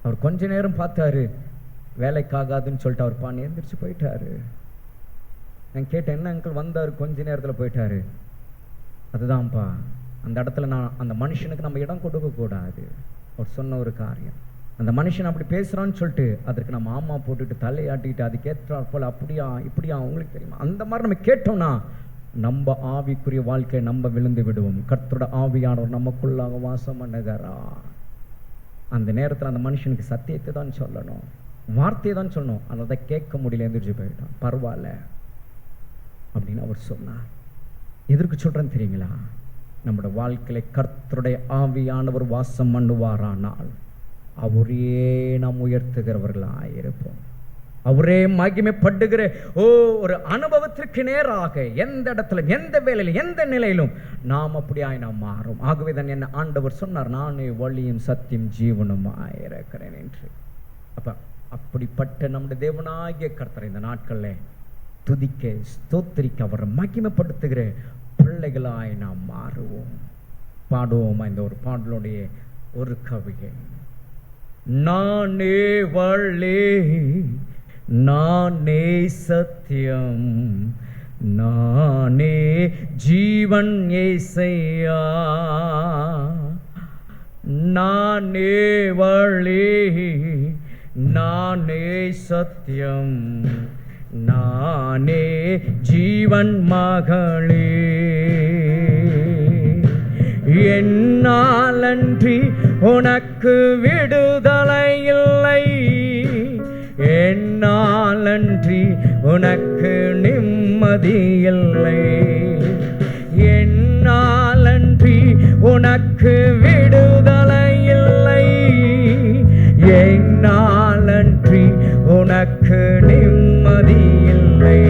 அவர் கொஞ்ச நேரம் பார்த்தாரு, வேலைக்காகாதுன்னு சொல்லிட்டு அவர் பான் எந்திரிச்சு போயிட்டாரு. நான் கேட்டேன், என்ன அங்கிள் வந்தாரு கொஞ்ச நேரத்துல போயிட்டாரு? அதுதான்ப்பா, அந்த இடத்துல நான் அந்த மனுஷனுக்கு நம்ம இடம் கொடுக்க கூடாது. அவர் சொன்ன ஒரு காரியம், அந்த மனுஷன் அப்படி பேசுறான்னு சொல்லிட்டு அதற்கு நம்ம ஆமா போட்டுட்டு தலையாட்டிக்கிட்டு அதுக்கேற்றாற் போல அப்படியா இப்படியா உங்களுக்கு தெரியுமா அந்த மாதிரி நம்ம கேட்டோம்னா நம்ம ஆவிக்குரிய வாழ்க்கை நம்ம விழுந்து விடுவோம். கர்த்தரோட ஆவியானவர் நமக்குள்ளாக வாசம் பண்ணுகிறா. அந்த நேரத்தில் அந்த மனுஷனுக்கு சத்தியத்தை தான் சொல்லணும், வார்த்தையை தான் சொல்லணும். அதை கேட்க முடியல, எந்திரிச்சு போயிட்டான். பரவாயில்ல அப்படின்னு அவர் சொன்னார். எதற்கு சொல்றேன்னு தெரியுங்களா? நம்முடைய வாழ்க்கையில கர்த்தருடைய ஆவியானவர் வாசம் பண்ணுவாரானால் அவரே நாம் உயர்த்துகிறவர்களாயிருப்போம். அவரே மகிமைப்படுகிற ஒரு அனுபவத்திற்கு நேராக எந்த இடத்துல எந்த வேலையிலும் எந்த நிலையிலும் நாம் அப்படியாய் நாம் மாறும். ஆகவே தான் என்ன ஆண்டவர் சொன்னார், நானே வழியும் சத்தியம் ஜீவனுமாயிருக்கிறேன் என்று. அப்ப அப்படிப்பட்ட நம்முடைய தேவனாகிய கர்த்தரை இந்த நாட்கள்ல துதிக்க ஸ்தோத்திரிக்க அவரை மகிமைப்படுத்துகிற பிள்ளைகளாய் நாம் மாறுவோம். பாடுவோமா இந்த ஒரு பாடலுடைய ஒரு கவிதை. நானே வழி, நானே சத்தியம், நானே ஜீவன் ஏசையா. நானே வழி, நானே சத்தியம், நானே ஜீவன் மகளே. என்னாலன்றி உனக்கு விடுதலை இல்லை, என்னாலன்றி உனக்கு நிம்மதி இல்லை, என்னாலன்றி உனக்கு விடுதலை இல்லை, என்னாலன்றி உனக்கு நிம்மதி இல்லை.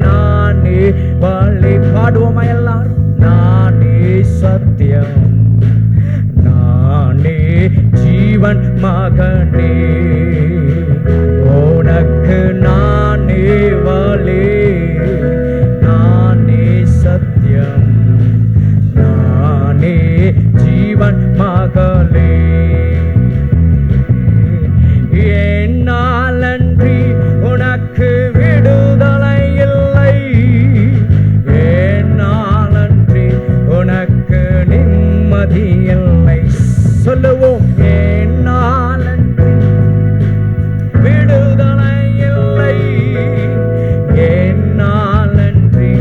நானே வழி, பாடுவோமா எல்லாரும்? நானே சத்தியம், நானே ஜீவன் மகனே, உனக்கு நானே வழி, நானே சத்தியம், நானே ஜீவன் மகளே. என்னாலன்றி உனக்கு விடுதலை இல்லை, என்னாலன்றி உனக்கு நிம்மதி இல்லை. சொல்லுவோம், என்னாலன்றி விடுதலை இல்லை, என்னாலன்றி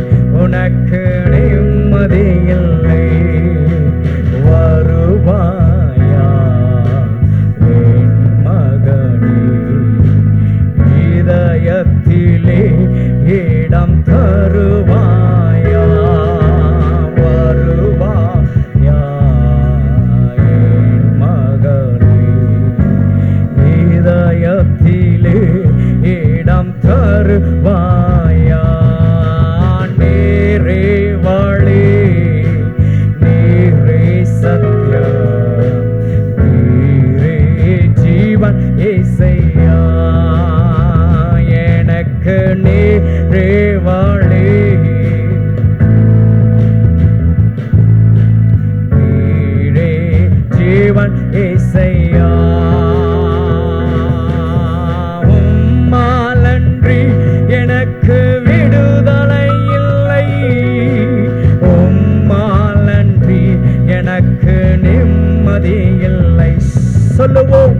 உனக்கு நிம்மதி இல்லை. வருவாயா என் மகனே, இதயத்திலே இடம் தருவாயா. வருவாயா என் மகனே, இதயத்திலே இடம் தருவாயா. நேரே வழி, நேரே சத்தியம், நீரே ஜீவன் ஏசையா. எனக்கு நேரே வழி, நீரே ஜீவன் ஏசையா. உம்மாலன்றி எனக்கு விடுதலை இல்லை, உம்மாலன்றி எனக்கு நிம்மதி இல்லை. சொல்லுவோம்,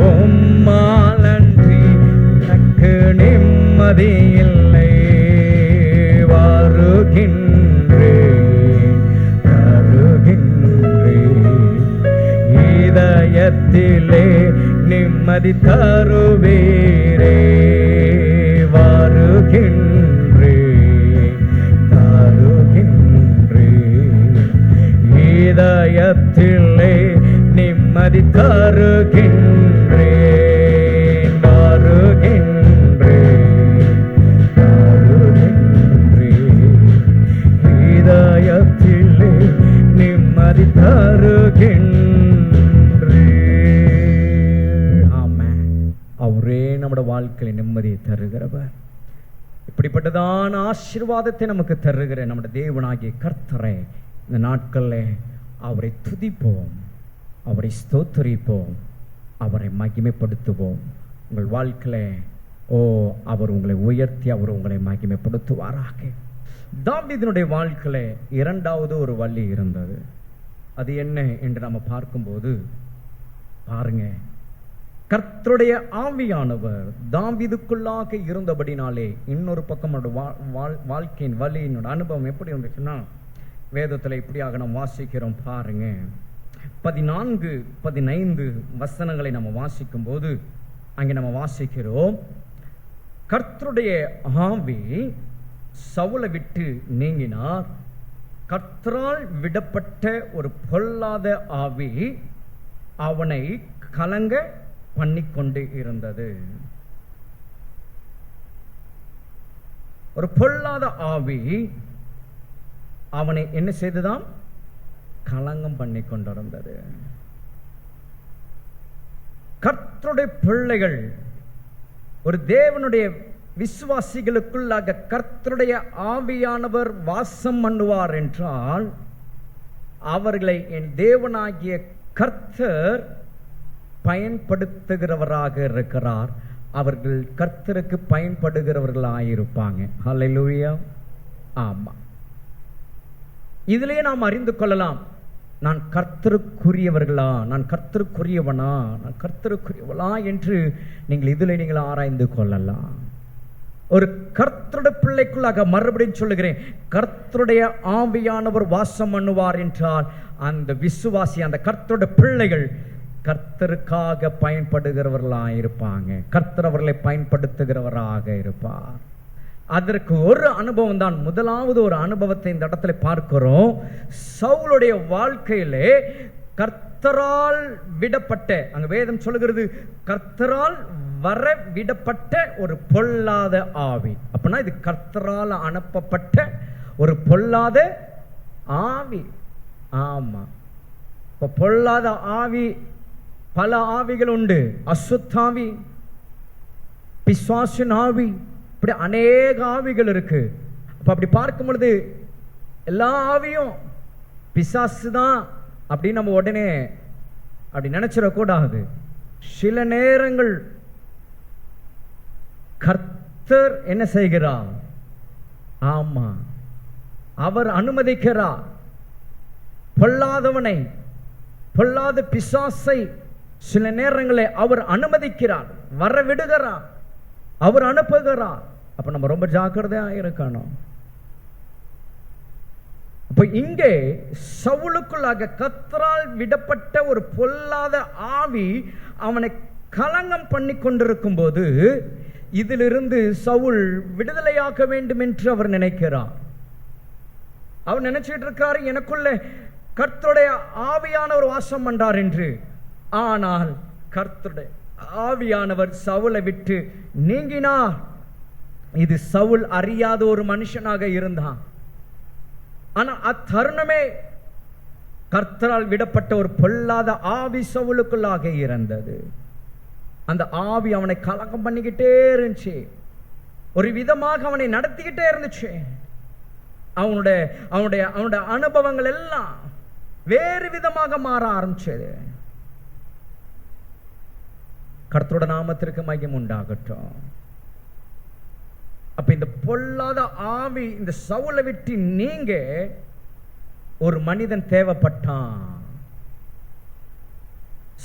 உம்மாலன்றி எனக்கு நிம்மதி இல்லை. வருகின்றேன், தருகின்றேன், இதயத்திலே நிம்மதி தருவீரே. வருகின்றேன், தருகின்றேன், இதயத்திலே நிம்மதி தருகின்றேன். வருகின்றேன், நிம்மதி தருகின்றே. ஆமென். அவரே நம்முடைய வாழ்க்கையில் நிம்மதியை தருகிறவர். இப்படிப்பட்டதான ஆசீர்வாதத்தை நமக்கு தருகிற நம்முடைய தேவனாகிய கர்த்தரை இந்த நாட்களில் அவரை துதிப்போம், அவரை ஸ்தோத்தரிப்போம், அவரை மகிமைப்படுத்துவோம். உங்கள் வாழ்க்கையில அவர் உங்களை உயர்த்தி அவர் உங்களை மகிமைப்படுத்துவாராக. தாவீதினுடைய வாழ்க்கையில இரண்டாவது ஒரு வழி இருந்தது. அது என்ன என்று நம்ம பார்க்கும்போது பாருங்க, கர்த்தருடைய ஆவியானவர் தாவீதுக்குள்ளாக இருந்தபடினாலே இன்னொரு பக்கம் வாழ்க்கையின் வழியினோட அனுபவம் எப்படி இருந்துச்சுன்னா, வேதத்தில் இப்படியாக நாம் வாசிக்கிறோம் பாருங்க. 14, 15 வசனங்களை நம்ம வாசிக்கும் போது அங்கே நம்ம வாசிக்கிறோம், கர்த்தருடைய ஆவி சவுலை விட்டு நீங்கினார், கர்த்தரால் விடப்பட்ட ஒரு பொல்லாத ஆவி அவனை கலங்க பண்ணிக்கொண்டு இருந்தது. ஒரு பொல்லாத ஆவி அவனை என்ன செய்துதான் கலங்கம் பண்ணி கொண்டிருந்தது. கர்த்தருடைய பிள்ளைகள், ஒரு தேவனுடைய விசுவாசிகளுக்குள்ளாக கர்த்தருடைய ஆவியானவர் வாசம் பண்ணுவார் என்றால் அவர்களை என் தேவனாகிய கர்த்தர் பயன்படுத்துகிறவராக இருக்கிறார். அவர்கள் கர்த்தருக்கு பயன்படுகிறவர்களாயிருப்பாங்க. ஹல்லேலூயா. ஆமா, இதிலேயே நாம் அறிந்து கொள்ளலாம், நான் கர்த்தருக்குரியவர்களா, நான் கர்த்தருக்குரியவனா, நான் கர்த்தருக்குரியவளா என்று நீங்கள் இதில் நீங்கள் ஆராய்ந்து கொள்ளலாம். ஒரு கர்த்தருடைய பிள்ளைக்குள்ளாக மறுபடியும் சொல்லுகிறேன், கர்த்தருடைய ஆவியானவர் வாசம் பண்ணுவார் என்றால் அந்த விசுவாசி, அந்த கர்த்தருடைய பிள்ளைகள் கர்த்தருக்காக பயன்படுகிறவர்களாக இருப்பாங்க. கர்த்தர் அவர்களை பயன்படுத்துகிறவராக இருப்பார். அதற்கு ஒரு அனுபவம் தான், முதலாவது ஒரு அனுபவத்தை இந்த இடத்துல பார்க்கிறோம். சவுலுடைய வாழ்க்கையிலே கர்த்தரால் விடப்பட்ட, அங்க வேதம் சொல்லுகிறது கர்த்தரால் வர விடப்பட்ட ஒரு பொல்லாத ஆவி. அப்படின்னா இது கர்த்தரால் அனுப்பப்பட்ட ஒரு பொல்லாத ஆவி. ஆமா, இப்ப பொல்லாத ஆவி பல ஆவிகள் உண்டு. அசுத்தாவி, பிசாசின் ஆவி, இப்படி அநேக ஆவிகள் இருக்கு. அப்ப அப்படி பார்க்கும் பொழுது எல்லா ஆவியும் பிசாசு தான் அப்படின்னு நம்ம உடனே அப்படி நினைச்சிடக்கூடாது. சில நேரங்கள் கர்த்தர் என்ன செய்கிறார்? ஆமா, அவர் அனுமதிக்கிறார். பொல்லாதவனை, பொல்லாத பிசாசை சில நேரங்களில் அவர் அனுமதிக்கிறார், வரவிடுகிறார், அவர் அனுப்புகிறார். அப்ப நம்ம ரொம்ப ஜாக்கிரதையா இருக்கணும். அப்ப இங்கே சவுலுக்குள்ளாக கர்த்தரால் விடப்பட்ட ஒரு பொல்லாத ஆவி அவனை கலங்கம் பண்ணி கொண்டிருக்கும் போது இதிலிருந்து சவுல் விடுதலையாக்க வேண்டும் என்று அவர் நினைக்கிறார். அவர் நினைச்சிட்டு இருக்காரு, எனக்குள்ள கர்த்தருடைய ஆவியானவர் வாசம் பண்றார் என்று. ஆனால் கர்த்தருடைய ஆவியானவர் சவுலை விட்டு நீங்கினார். இது சவுல் அறியாத ஒரு மனுஷனாக இருந்தான். ஆனா அத்தருணமே கர்த்தரால் விடப்பட்ட ஒரு பொல்லாத ஆவி சவுலுக்குள்ளாக இருந்தது. அந்த ஆவி அவனை கலக்கம் பண்ணிக்கிட்டே இருந்துச்சு, ஒரு விதமாக அவனை நடத்திக்கிட்டே இருந்துச்சு. அவனுடைய அவனுடைய அவனுடைய அனுபவங்கள் எல்லாம் வேறு விதமாக மாற ஆரம்பிச்சது. கர்த்தரோட நாமத்திற்கு மகிமை உண்டாகட்டும். அப்ப இந்த பொல்லாத ஆவி இந்த சவுலை விட்டு நீங்க ஒரு மனிதன் தேவைப்பட்டான்.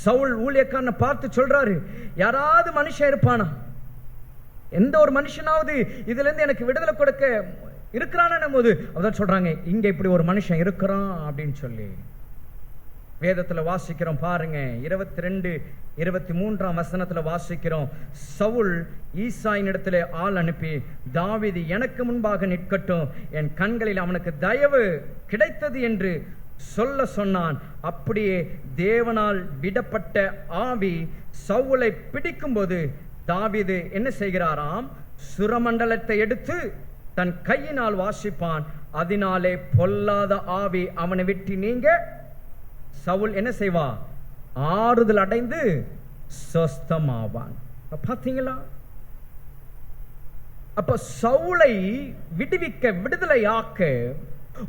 சவுல் ஊழியக்காரனை பார்த்து சொல்றாரு, யாராவது மனுஷன் இருப்பானா, எந்த ஒரு மனுஷனாவது இதுல இருந்து எனக்கு விடுதலை கொடுக்க இருக்கிறான்னு போது அதான் சொல்றாங்க, இங்க இப்படி ஒரு மனுஷன் இருக்கிறான் அப்படின்னு சொல்லி வேதத்துல வாசிக்கிறோம் பாருங்க. 22, 23 வசனத்துல வாசிக்கிறோம், சவுல் ஈசாயின் இடத்துல ஆள் அனுப்பி, தாவீது எனக்கு முன்பாக நிற்கட்டும், என் கண்களில் அவனுக்கு தயவு கிடைத்தது என்று சொல்ல சொன்னான். அப்படியே தேவனால் விடப்பட்ட ஆவி சவுலை பிடிக்கும் போது தாவீது என்ன செய்கிறாராம், சுரமண்டலத்தை எடுத்து தன் கையினால் வாசிப்பான். அதனாலே பொல்லாத ஆவி அவனை விட்டு நீங்க சவுல் என்ன செய்வா? ஆறுதல் அடைந்து சொஸ்தமாவான். பாத்தீங்களா? அப்ப சவுலை விடுவிக்க, விடுதலையாக்க,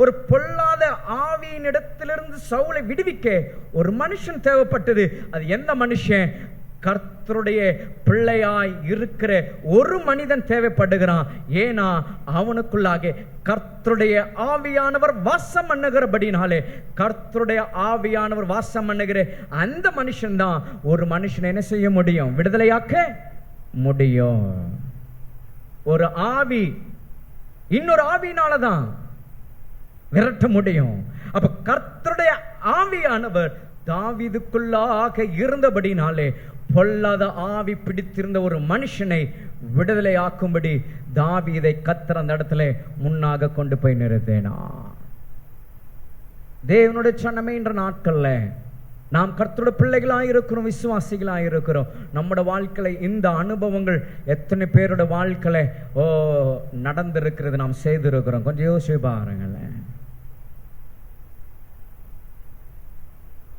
ஒரு பொல்லாத ஆவியின் இடத்திலிருந்து சவுலை விடுவிக்க ஒரு மனுஷன் தேவைப்பட்டது. அது எந்த மனுஷன்? கர்த்தருடைய பிள்ளையாய் இருக்கிற ஒரு மனிதன் தேவைப்படுகிறான். ஏனா அவனுக்குள்ளாக கர்த்தருடைய ஆவியானவர் வாசம் பண்ணுகிறபடினாலே, கர்த்தருடைய ஆவியானவர் வாசம் பண்ணுகிற அந்த மனுஷன் தான் ஒரு மனுஷனை என்ன செய்ய முடியும்? விடுதலையாக்க முடியும். ஒரு ஆவி இன்னொரு ஆவியினாலதான் விரட்ட முடியும். அப்ப கர்த்தருடைய ஆவியானவர் தாவீதுக்குள்ளாக இருந்தபடினாலே பொல்லாத ஆவி பிடித்திருந்த ஒரு மனுஷனை விடுதலையாக்கும்படி தாவீதை கர்த்தர் அந்த இடத்துல முன்னாக கொண்டு போய் நிறுத்தினா. தேவனுடைய சன்னமே என்ற நாட்கள்ல நாம் கர்த்தருடைய பிள்ளைகளாக இருக்கிறோம், விசுவாசிகளாக இருக்கிறோம். நம்முடைய வாழ்க்கையில இந்த அனுபவங்கள் எத்தனை பேரோட வாழ்க்கையில நடந்திருக்கிறது, நாம் செய்திருக்கிறோம். கொஞ்சம் யோசிச்சு பாருங்களேன்.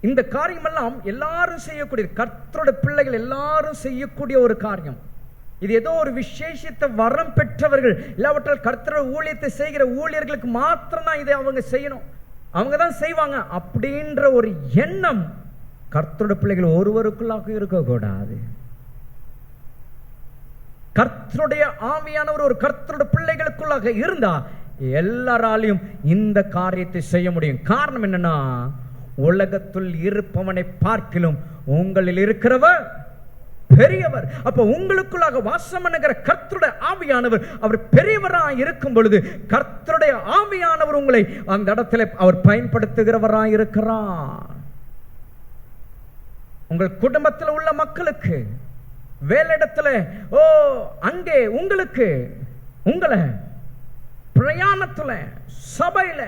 இந்த காரியம் எல்லாம் எல்லாரும் செய்யக்கூடிய, கர்த்தருடைய பிள்ளைகள் எல்லாரும் செய்யக்கூடிய ஒரு காரியம். இது ஏதோ ஒரு விசேஷித்த வரம் பெற்றவர்கள், இல்லாவற்றால் கர்த்தருடைய ஊழியத்தை செய்கிற ஊழியர்களுக்கு மாத்திரம் தான் இதை அவங்க செய்யணும், அவங்க தான் செய்வாங்க அப்படின்ற ஒரு எண்ணம் கர்த்தருடைய பிள்ளைகள் ஒருவருக்குள்ளாக இருக்கக்கூடாது. கர்த்தருடைய ஆவியானவர் ஒரு கர்த்தருடைய பிள்ளைகளுக்குள்ளாக இருந்தா எல்லாராலையும் இந்த காரியத்தை செய்ய முடியும். காரணம் என்னன்னா, உலகத்துள் இருப்பவனை பார்க்கிலும் உங்களில் இருக்கிறவர் பெரியவர். அப்ப உங்களுக்குள்ளாக வாசம் பண்ணுகிற கர்த்தருடைய ஆவியானவர் அவர் பெரியவராய் இருக்கும் பொழுது கர்த்தருடைய ஆவியானவர் உங்களை அந்த இடத்துல அவர் பயன்படுத்துகிறவராய் இருக்கிறார். உங்கள் குடும்பத்தில் உள்ள மக்களுக்கு, வேலையிடத்துல, அங்கே உங்களுக்கு, உங்களை பிரயாணத்துல, சபையில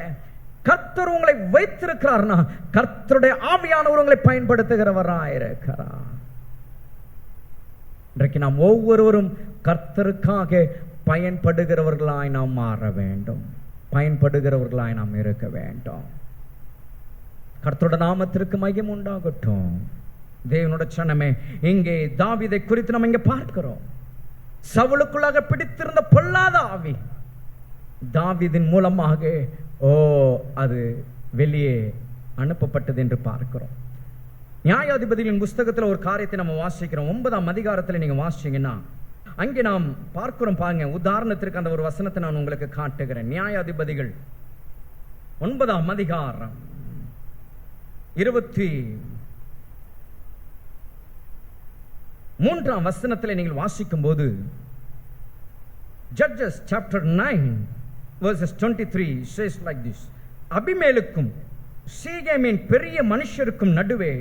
கர்த்தர் உங்களை வைத்திருக்கிறார்னா கர்த்தருடைய ஆவியானவர் உங்களை பயன்படுத்துகிறவராய் இருக்கிறார். இன்றைக்கு நாம் ஒவ்வொருவரும் கர்த்தருக்காக பயன்படுகிறவர்களாய் நாம் மாற வேண்டும், பயன்படுகிறவர்களாய் நாம் இருக்க வேண்டும். கர்த்தருடைய நாமத்திற்கு மகிமை உண்டாகட்டும். தேவனுடைய சனமே, இங்கே தாவீதை குறித்து நம்ம இங்க பார்க்கிறோம். சவுலுக்குள்ளாக பிடித்திருந்த பொல்லாத ஆவி தாவீதின் மூலமாக அது வெளியே அனுப்பப்பட்டது என்று பார்க்கிறோம். நியாயாதிபதிகளின் புஸ்தகத்தில் ஒரு காரியத்தை நம்ம வாசிக்கிறோம். 9ஆம் அதிகாரத்தில் நீங்க வாசிச்சீங்கன்னா அங்கே நாம் பார்க்கிறோம். பாருங்க, உதாரணத்திற்கு அந்த ஒரு வசனத்தை நான் உங்களுக்கு காட்டுகிறேன். நியாயாதிபதிகள் 9ஆம் அதிகாரம் 23ஆம் வசனத்தில் நீங்கள் வாசிக்கும் போது, Judges chapter 9 verses 23 says like this: அபிமெலேக்கும் சீகேமின் பெரிய மனுஷருக்கும் நடுவே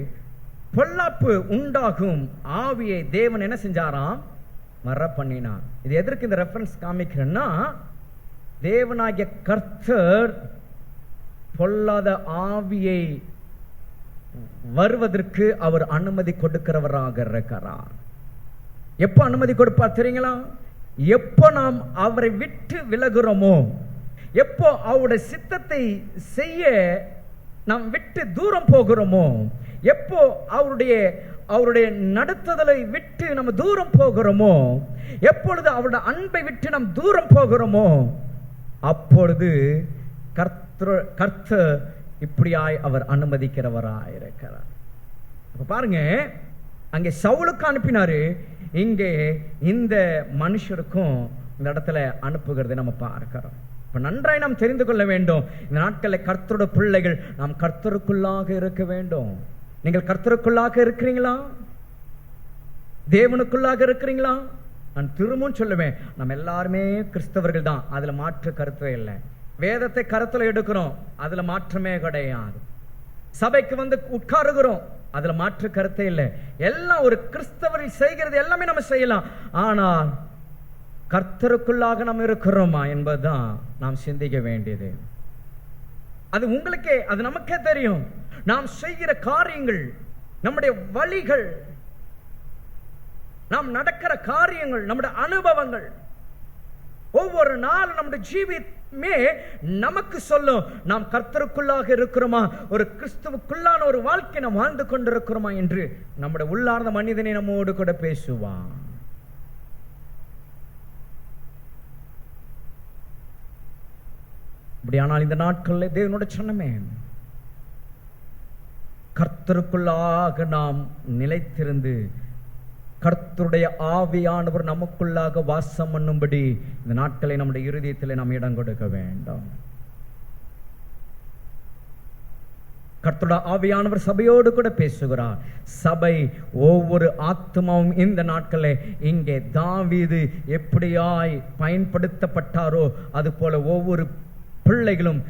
பொல்லாப்பு உண்டாகும் ஆவியை தேவன் என்ன செஞ்சாராம்? வர பண்ணினார். இது எதற்கு இந்த ரெஃபரன்ஸ் காமிக்கிறேன்னா, தேவனாகிய கர்த்தர் பொல்லாத ஆவியை வருவதற்கு அவர் அனுமதி கொடுக்கிறவராக இருக்கிறார். எப்ப அனுமதி கொடுப்பார் தெரியுங்களா? எப்போ நாம் அவரை விட்டு விலகுறோமோ, எப்போ அவருடைய சித்தத்தை செய்ய நாம் விட்டு தூரம் போகிறோமோ, எப்போ அவருடைய நடத்துதலை விட்டு நம்ம தூரம் போகிறோமோ, எப்பொழுது அவருடைய அன்பை விட்டு நாம் தூரம் போகிறோமோ, அப்பொழுது கர்த்தர் இப்படியாய் அவர் அனுமதிக்கிறவராய் இருக்கிறார். பாருங்க, அங்கே சவுலுக்கு அனுப்பினாரு, இங்கே இந்த மனுஷருக்கும் இந்த இடத்துல அனுப்புகிறதை நம்ம பார்க்கிறோம். இப்ப நன்றாய் நாம் தெரிந்து கொள்ள வேண்டும், இந்த நாட்களில் கர்த்தருடைய பிள்ளைகள் நாம் கர்த்தருக்குள்ளாக இருக்க வேண்டும். நீங்கள் கர்த்தருக்குள்ளாக இருக்கிறீங்களா? தேவனுக்குள்ளாக இருக்கிறீங்களா? நான் திரும்பவும் சொல்லுவேன், நம்ம எல்லாருமே கிறிஸ்தவர்கள் தான், அதுல மாற்று கருத்தே இல்லை. வேதத்தை கருத்துல எடுக்கிறோம், அதுல மாற்றமே கிடையாது. சபைக்கு வந்து உட்காருகிறோம், அதுல மாற்று கருத்தே இல்லை. எல்லாம் ஒரு கிறிஸ்தவர்கள் செய்கிறது எல்லாமே நம்ம செய்யலாம். ஆனால் கர்த்தருக்குள்ளாக நாம் இருக்கிறோமா என்பதுதான் நாம் சிந்திக்க வேண்டியது. அது உங்களுக்கே, அது நமக்கே தெரியும். நாம் செய்கிற காரியங்கள், நம்முடைய வழிகள், நாம் நடக்கிற காரியங்கள், நம்முடைய அனுபவங்கள், ஒவ்வொரு நாளும் நம்முடைய நமக்கு சொல்லும், நாம் கர்த்தருக்குள்ளாக இருக்கிறோமா, ஒரு கிறிஸ்துவுக்குள்ளான ஒரு வாழ்க்கை நாம் வாழ்ந்து கொண்டிருக்கிறோமா என்று நம்முடைய உள்ளார்ந்த மனிதனை நம்மோடு கூட பேசுவான். அப்படியானால் இந்த நாட்களில் தேவனோட சொன்னமே, கர்த்தருக்குள்ளாக நாம் நிலைத்திருந்து கர்த்தருடைய ஆவியானவர் நமக்குள்ளாக வாசம் பண்ணும்படி இந்த நாட்களை நம்முடைய இருதயத்தில் நாம் இடம் கொடுக்க வேண்டும். கர்த்தருடைய ஆவியானவர் சபையோடு கூட பேசுகிறார். சபை ஒவ்வொரு ஆத்மாவும் இந்த நாட்களில் இங்கே தாவீது எப்படியாய் பயன்படுத்தப்பட்டாரோ அது போல ஒவ்வொரு பிள்ளைகளும்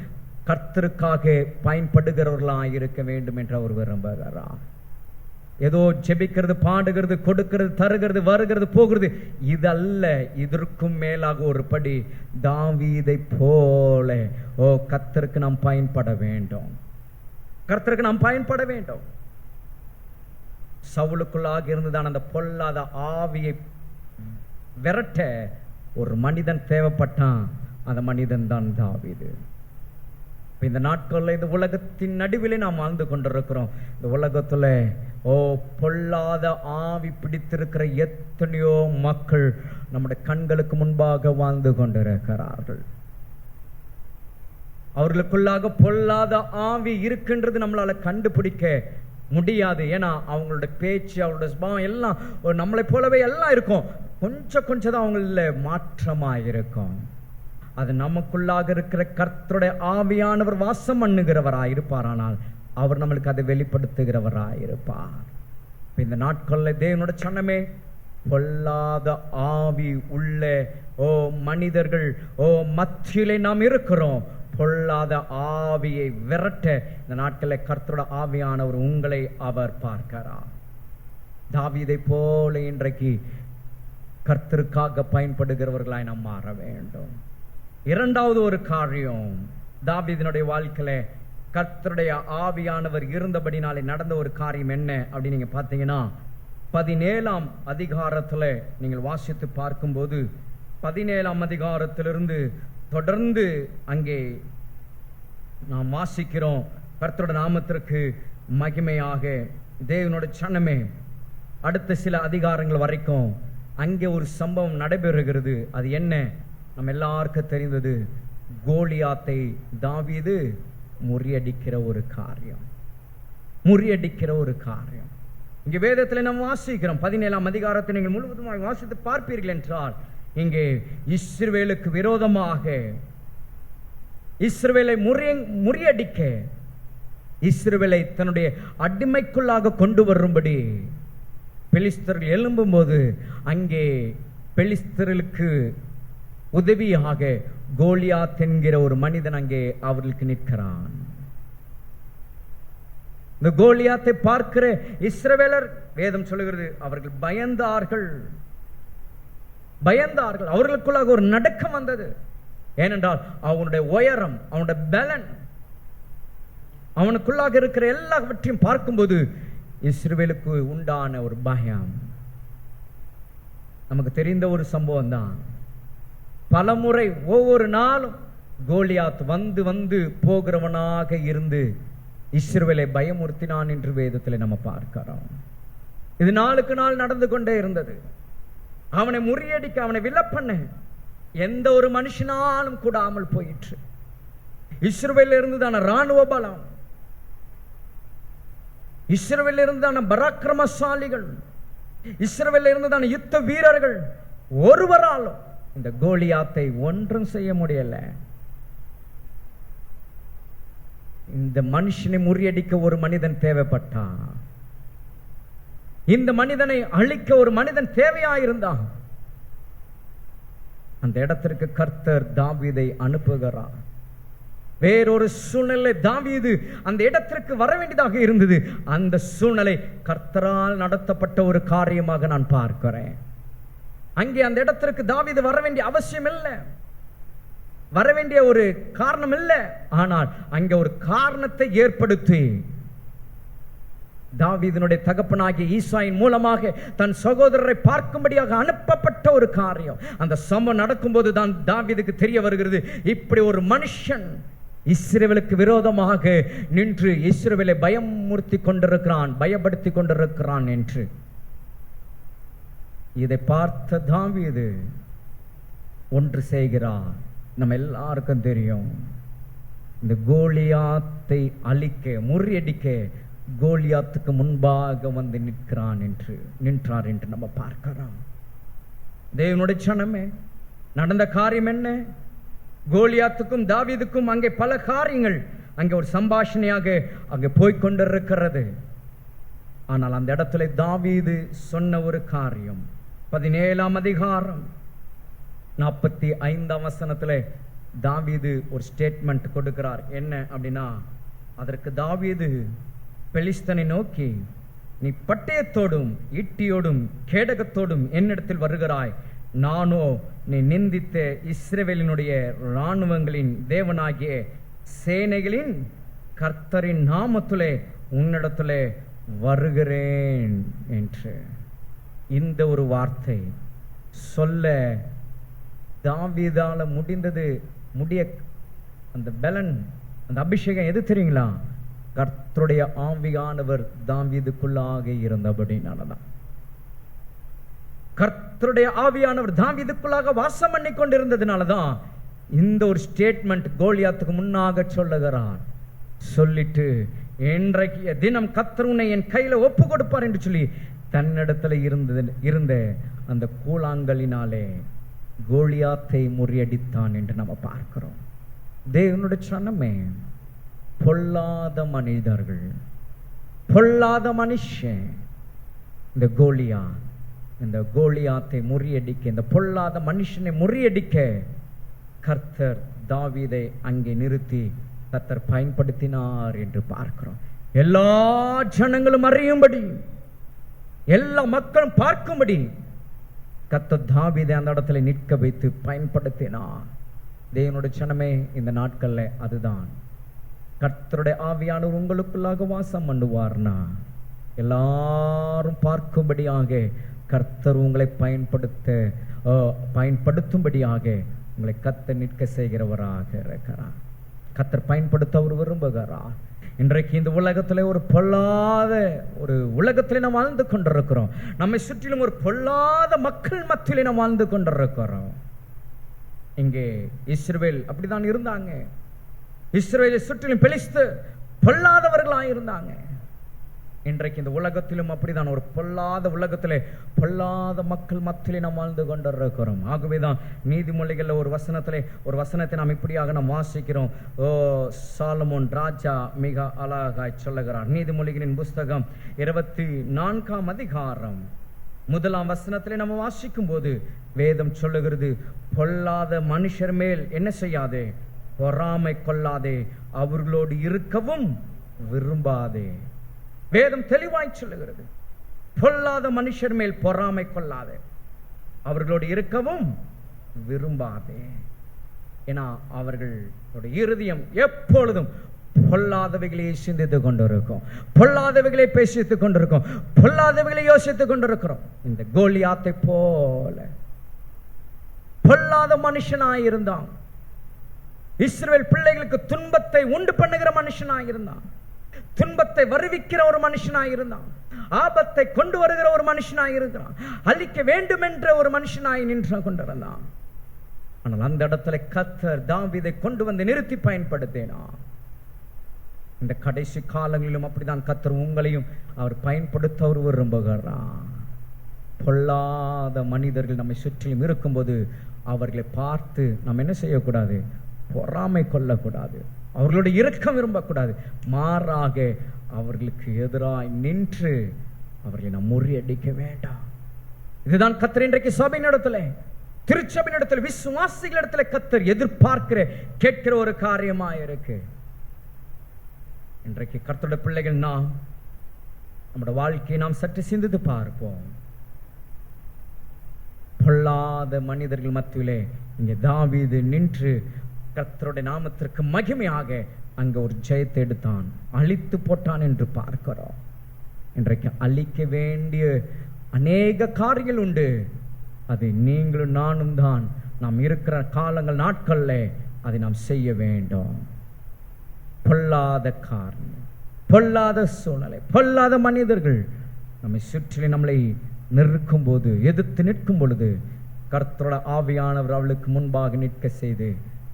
கர்த்தருக்காக பயன்படுகிறவர்களாக இருக்க வேண்டும் என்று அவர் விரும்புகிறார். ஏதோ ஜெபிக்கிறது, பாடுகிறது, கொடுக்கிறது, தருகிறது, வருகிறது, போகிறது, இதல்ல. இதற்கும் மேலாக ஒரு படி தாவீதை போல கர்த்தருக்கு நாம் பயன்பட வேண்டும். கர்த்தருக்கு நாம் பயன்பட வேண்டும். சவுலுக்குள்ளாக இருந்துதான் அந்த பொல்லாத ஆவியை விரட்ட ஒரு மனிதன் தேவைப்பட்டான். அந்த மனிதன் தான் தாவீது. இந்த நாட்களில் இந்த உலகத்தின் நடுவிலே நாம் வாழ்ந்து கொண்டிருக்கிறோம். இந்த உலகத்துல பொல்லாத ஆவி பிடித்திருக்கிற எத்தனையோ மக்கள் நம்முடைய கண்களுக்கு முன்பாக வாழ்ந்து கொண்டிருக்கிறார்கள். அவர்களுக்குள்ளாக பொல்லாத ஆவி இருக்கின்றது நம்மளால கண்டுபிடிக்க முடியாது. ஏன்னா அவங்களுடைய பேச்சு, அவங்களுடைய சுபாவம் எல்லாம் நம்மளை போலவே எல்லாம் இருக்கும். கொஞ்சம் தான் அவங்கள மாற்றமா இருக்கும். அது நமக்குள்ளாக இருக்கிற கர்த்தருடைய ஆவியானவர் வாசம் பண்ணுகிறவராய் இருப்பாரானால் அவர் நம்மளுக்கு அதை வெளிப்படுத்துகிறவராய் இருப்பார். இந்த நாட்களில் தேவனோட சொன்னமே, பொல்லாத ஆவி உள்ள மனிதர்கள் மத்தியிலே நாம் இருக்கிறோம். பொல்லாத ஆவியை விரட்ட இந்த நாட்களில் கர்த்தரோட ஆவியானவர் உங்களை அவர் பார்க்கிறார். தாவீதை போல இன்றைக்கு கர்த்தருக்காக பயன்படுகிறவர்களாய் நாம் மாற வேண்டும். இரண்டாவது ஒரு காரியம், தாவீதினுடைய வாழ்க்கையில கர்த்தருடைய ஆவியானவர் இருந்தபடினாலே நடந்த ஒரு காரியம் என்ன அப்படின்னு நீங்க பார்த்தீங்கன்னா, 17ஆம் அதிகாரத்துல நீங்கள் வாசித்து பார்க்கும்போது 17ஆம் அதிகாரத்திலிருந்து தொடர்ந்து அங்கே நாம் வாசிக்கிறோம். கர்த்தருடைய நாமத்திற்கு மகிமையாக தேவனோட சன்னமே. அடுத்த சில அதிகாரங்கள் வரைக்கும் அங்கே ஒரு சம்பவம் நடைபெறுகிறது. அது என்ன? நம்ம எல்லாருக்கும் தெரிந்தது, கோலியாத்தை தாவீது முறியடிக்கிற ஒரு காரியம். இங்கே வேதத்தில் நாம் வாசிக்கிறோம். 17ஆம் அதிகாரத்தை நீங்கள் முழுவதுமாக வாசித்து பார்ப்பீர்கள் என்றால், இங்கே இஸ்ரவேலுக்கு விரோதமாக இஸ்ரவேலை முறியடிக்க, இஸ்ரவேலை தன்னுடைய அடிமைக்குள்ளாக கொண்டு வரும்படி பெலிஸ்தர்கள் எழும்பும் போது அங்கே பெலிஸ்தர்களுக்கு உதவியாக கோலியாத் என்கிற ஒரு மனிதன் அங்கே அவர்களுக்கு நிற்கிறான். இந்த கோலியாத்தை பார்க்கிற இஸ்ரவேலர், வேதம் சொல்லுகிறது, அவர்கள் பயந்தார்கள். அவர்களுக்குள்ளாக ஒரு நடுக்கம் வந்தது. ஏனென்றால் அவனுடைய உயரம், அவனுடைய பலன், அவனுக்குள்ளாக இருக்கிற எல்லாவற்றையும் பார்க்கும்போது இஸ்ரவேலுக்கு உண்டான ஒரு பயம். நமக்கு தெரிந்த ஒரு சம்பவம் தான். பலமுறை ஒவ்வொரு நாளும் கோலியாத் வந்து வந்து போகிறவனாக இருந்து இஸ்ரவேலை பயமுறுத்தினான் என்று வேதத்தில் நம்ம பார்க்கிறோம். இது நாளுக்கு நாள் நடந்து கொண்டே இருந்தது. அவனை முறியடிக்க, அவனை விலப்பண்ண எந்த ஒரு மனுஷனாலும் கூடாமல் போயிற்று. இஸ்ரவேலில் இருந்துதான ராணுவ பலம், இஸ்ரவேலில் இருந்துதான பராக்கிரமசாலிகள், இஸ்ரவேலில் இருந்துதான யுத்த வீரர்கள், ஒருவராலும் இந்த கோலியாத்தை ஒன்றும் செய்ய முடியல. இந்த மனுஷனை முறியடிக்க ஒரு மனிதன் தேவைப்பட்டான். இந்த மனிதனை அழிக்க ஒரு மனிதன் தேவையாயிருந்தான். அந்த இடத்திற்கு கர்த்தர் தாவீதை அனுப்புகிறார். வேறொரு சூழ்நிலை தாவீது அந்த இடத்திற்கு வர வேண்டியதாக இருந்தது. அந்த சூழ்நிலை கர்த்தரால் நடத்தப்பட்ட ஒரு காரியமாக நான் பார்க்கிறேன். அங்கே அந்த இடத்திற்கு தாவீது வர வேண்டிய அவசியம் இல்லை, வர வேண்டிய ஒரு காரணம் இல்லை. ஆனால் அங்கே ஒரு காரணத்தை ஏற்படுத்தி தாவீதினுடைய தகப்பனாகிய ஈசாயின் மூலமாக தன் சகோதரரை பார்க்கும்படியாக அனுப்பப்பட்ட ஒரு காரியம். அந்த சம்பவம் நடக்கும்போது தான் தாவீதுக்கு தெரிய வருகிறது, இப்படி ஒரு மனுஷன் இஸ்ரவேலுக்கு விரோதமாக நின்று இஸ்ரவேலை பயமுறுத்தி கொண்டிருக்கிறான், பயப்படுத்தி கொண்டிருக்கிறான் என்று. இதை பார்த்த தாவீது ஒன்று செய்கிறார். நம்ம எல்லாருக்கும் தெரியும், இந்த கோலியாத்தை அழிக்க, முறியடிக்க கோலியாத்துக்கு முன்பாக வந்து நின்றார் என்று நம்ம பார்க்கிறோம். தேவனுடைய ஜனமே, நடந்த காரியம் என்ன? கோலியாத்துக்கும் தாவீதுக்கும் அங்கே பல காரியங்கள், அங்கே ஒரு சம்பாஷணையாக அங்கே போய்கொண்டிருக்கிறது. ஆனால் அந்த இடத்துல தாவீது சொன்ன ஒரு காரியம் 17ஆம் அதிகாரம் 45ஆம் வசனத்துல தாவீது ஒரு ஸ்டேட்மெண்ட் கொடுக்கிறார். என்ன அப்படின்னா, அதற்கு தாவீது பெலிஸ்தனை நோக்கி, நீ பட்டயத்தோடும் ஈட்டியோடும் கேடகத்தோடும் என்னிடத்தில் வருகிறாய், நானோ நீ நிந்தித்த இஸ்ரவேலினுடைய இராணுவங்களின் தேவனாகிய சேனைகளின் கர்த்தரின் நாமத்திலே உன்னிடத்திலே வருகிறேன் என்று. இந்த ஒரு வார்த்தை சொல்ல தாவீதால முடிந்தது. அந்த பலன், அந்த அபிஷேகம் எது தெரியுங்களா? கர்த்தருடைய ஆவியானவர் தாவீதுக்குள்ளாக இருந்தபடினாலதான். கர்த்தருடைய ஆவியானவர் தாவீதுக்குள்ளாக வாசம் பண்ணி கொண்டிருந்ததுனாலதான் இந்த ஒரு ஸ்டேட்மெண்ட் கோலியாத்துக்கு முன்னாக சொல்லுகிறார். சொல்லிட்டு, இன்றைக்கு தினம் கர்த்தர் உன்னை என் கையில ஒப்பு கொடுப்பார் என்று சொல்லி தன்னிடத்துல இருந்த அந்த கூழாங்கலினாலே கோலியாத்தை முறியடித்தான் என்று நம்ம பார்க்கிறோம். தேவனுடைய சனமே, பொல்லாத மனிதர்கள், பொல்லாத மனுஷன் இந்த கோலியாத்தை முறியடிக்க, இந்த பொல்லாத மனுஷனை முறியடிக்க கர்த்தர் தாவீதை அங்கே நிறுத்தி கர்த்தர் பயன்படுத்தினார் என்று பார்க்கிறோம். எல்லா ஜனங்களும் அறியும்படி, எல்லா மக்களும் பார்க்கும்படி கர்த்தர் தாவீதை அந்த இடத்துல நிற்க வைத்து பயன்படுத்தினார். தேவனுடைய ஜனமே, இந்த நாட்கள்ல அதுதான். கர்த்தருடைய ஆவியானவர் உங்களுக்குள்ளாக வாசம் பண்ணுவார்னா எல்லாரும் பார்க்கும்படியாக கர்த்தர் உங்களை பயன்படுத்தும்படியாக உங்களை கர்த்தர் நிற்க செய்கிறவராக இருக்கிறார். கர்த்தர் பயன்படுத்த அவர் விரும்புகிறார். இன்றைக்கு இந்த உலகத்துல ஒரு பொல்லாத ஒரு உலகத்திலே நாம் வாழ்ந்து கொண்டிருக்கிறோம். நம்மை சுற்றிலும் ஒரு பொல்லாத மக்கள் மத்தியிலே நாம் வாழ்ந்து கொண்டிருக்கிறோம். இங்கே இஸ்ரவேல் அப்படிதான் இருந்தாங்க. இஸ்ரவேலை சுற்றிலும் பெலிஸ்து பொல்லாதவர்களாக இருந்தாங்க. இன்றைக்கு இந்த உலகத்திலும் அப்படிதான், ஒரு பொல்லாத உலகத்திலே பொல்லாத மக்கள் மத்தியிலே நாம் வாழ்ந்து கொண்டிருக்கிறோம். ஆகவேதான் நீதிமொழிகள்ல ஒரு வசனத்தை நாம் இப்படியாக நாம் வாசிக்கிறோம். சாலமோன் ராஜா மிக அழகாய் சொல்லுகிறார். நீதிமொழிகளின் புஸ்தகம் 24ஆம் அதிகாரம் 1ஆம் வசனத்திலே நம்ம வாசிக்கும் போது வேதம் சொல்லுகிறது, பொல்லாத மனுஷர் மேல் என்ன செய்யாதே, பொறாமை கொள்ளாதே, அவர்களோடு இருக்கவும் விரும்பாதே. வேதம் தெளிவாய் சொல்லுகிறது, பொல்லாத மனுஷர் மேல் பொறாமை கொள்ளாதே, அவர்களோடு இருக்கவும் விரும்பாதே. ஏன்னா அவர்களுடைய இருதயம் எப்பொழுதும் பொல்லாதவைகளை சிந்தித்துக் கொண்டிருக்கும், பொல்லாதவைகளை பேசித்துக் கொண்டிருக்கும், பொல்லாதவைகளை யோசித்துக் கொண்டிருக்கிறோம். இந்த கோலியாத்தை போல பொல்லாத மனுஷனாயிருந்தான். இஸ்ரவேல் பிள்ளைகளுக்கு துன்பத்தை உண்டு பண்ணுகிற மனுஷனாயிருந்தான், துன்பத்தை வருவிக்கிற ஒரு மனுஷனாயிருந்தான், ஆபத்தை கொண்டு வருகிற ஒரு மனுஷனாயிருந்தான், அழிக்க வேண்டும் என்ற ஒரு மனுஷனாய் நின்று கொண்டிருந்தான். ஆனால் அந்த இடத்துல கர்த்தர் தாவீதை கொண்டு வந்து நிறுத்தி பயன்படுத்தினார். இந்த கடைசி காலங்களிலும் அப்படிதான் கர்த்தர் உங்களையும் அவர் பயன்படுத்த அவர் விரும்புகிறார். பொல்லாத மனிதர்கள் நம்மை சுற்றிலும் இருக்கும்போது அவர்களை பார்த்து நாம் என்ன செய்யக்கூடாது, பொறாமை கொள்ளக்கூடாது, அவர்களுடைய இரக்கம் விரும்பக்கூடாது. மாறாக அவர்களுக்கு எதிராய் நின்று அவர்களை நாம் முறியடிக்க வேண்டாம். இதுதான் கர்த்தர் இன்றைக்கு சபையினிடத்துல, திருச்சபையினிடத்துல, விசுவாசிகளிடத்துல கர்த்தர் எதிர்பார்க்கிற கேட்கிற ஒரு காரியமா இருக்கு. இன்றைக்கு கர்த்தருடைய பிள்ளைகள் நாம் நம்முடைய வாழ்க்கையை நாம் சற்று சிந்தித்து பார்ப்போம். பொல்லாத மனிதர்கள் மத்தியிலே இங்கே தாவீது நின்று கர்த்தருடைய நாமத்திற்கு மகிமையாக அங்க ஒரு ஜெயத்தை எடுத்தான், அழித்து போட்டான் என்று பார்க்கிறோம். இன்றைக்கு அழிக்க வேண்டிய அநேக காரியங்கள் உண்டு. அது நீங்களும் நானும் தான் நாம் இருக்கிற காலங்கள் நாட்கள்ல அதை நாம் செய்ய வேண்டும். பொல்லாத காரியம், பொல்லாத சூழ்நிலை, பொல்லாத மனிதர்கள் நம்மை சுற்றி நம்மளை நிற்கும் போது, எதிர்த்து நிற்கும் பொழுது, கர்த்தரோட ஆவியானவர் அவளுக்கு முன்பாக நிற்க செய்து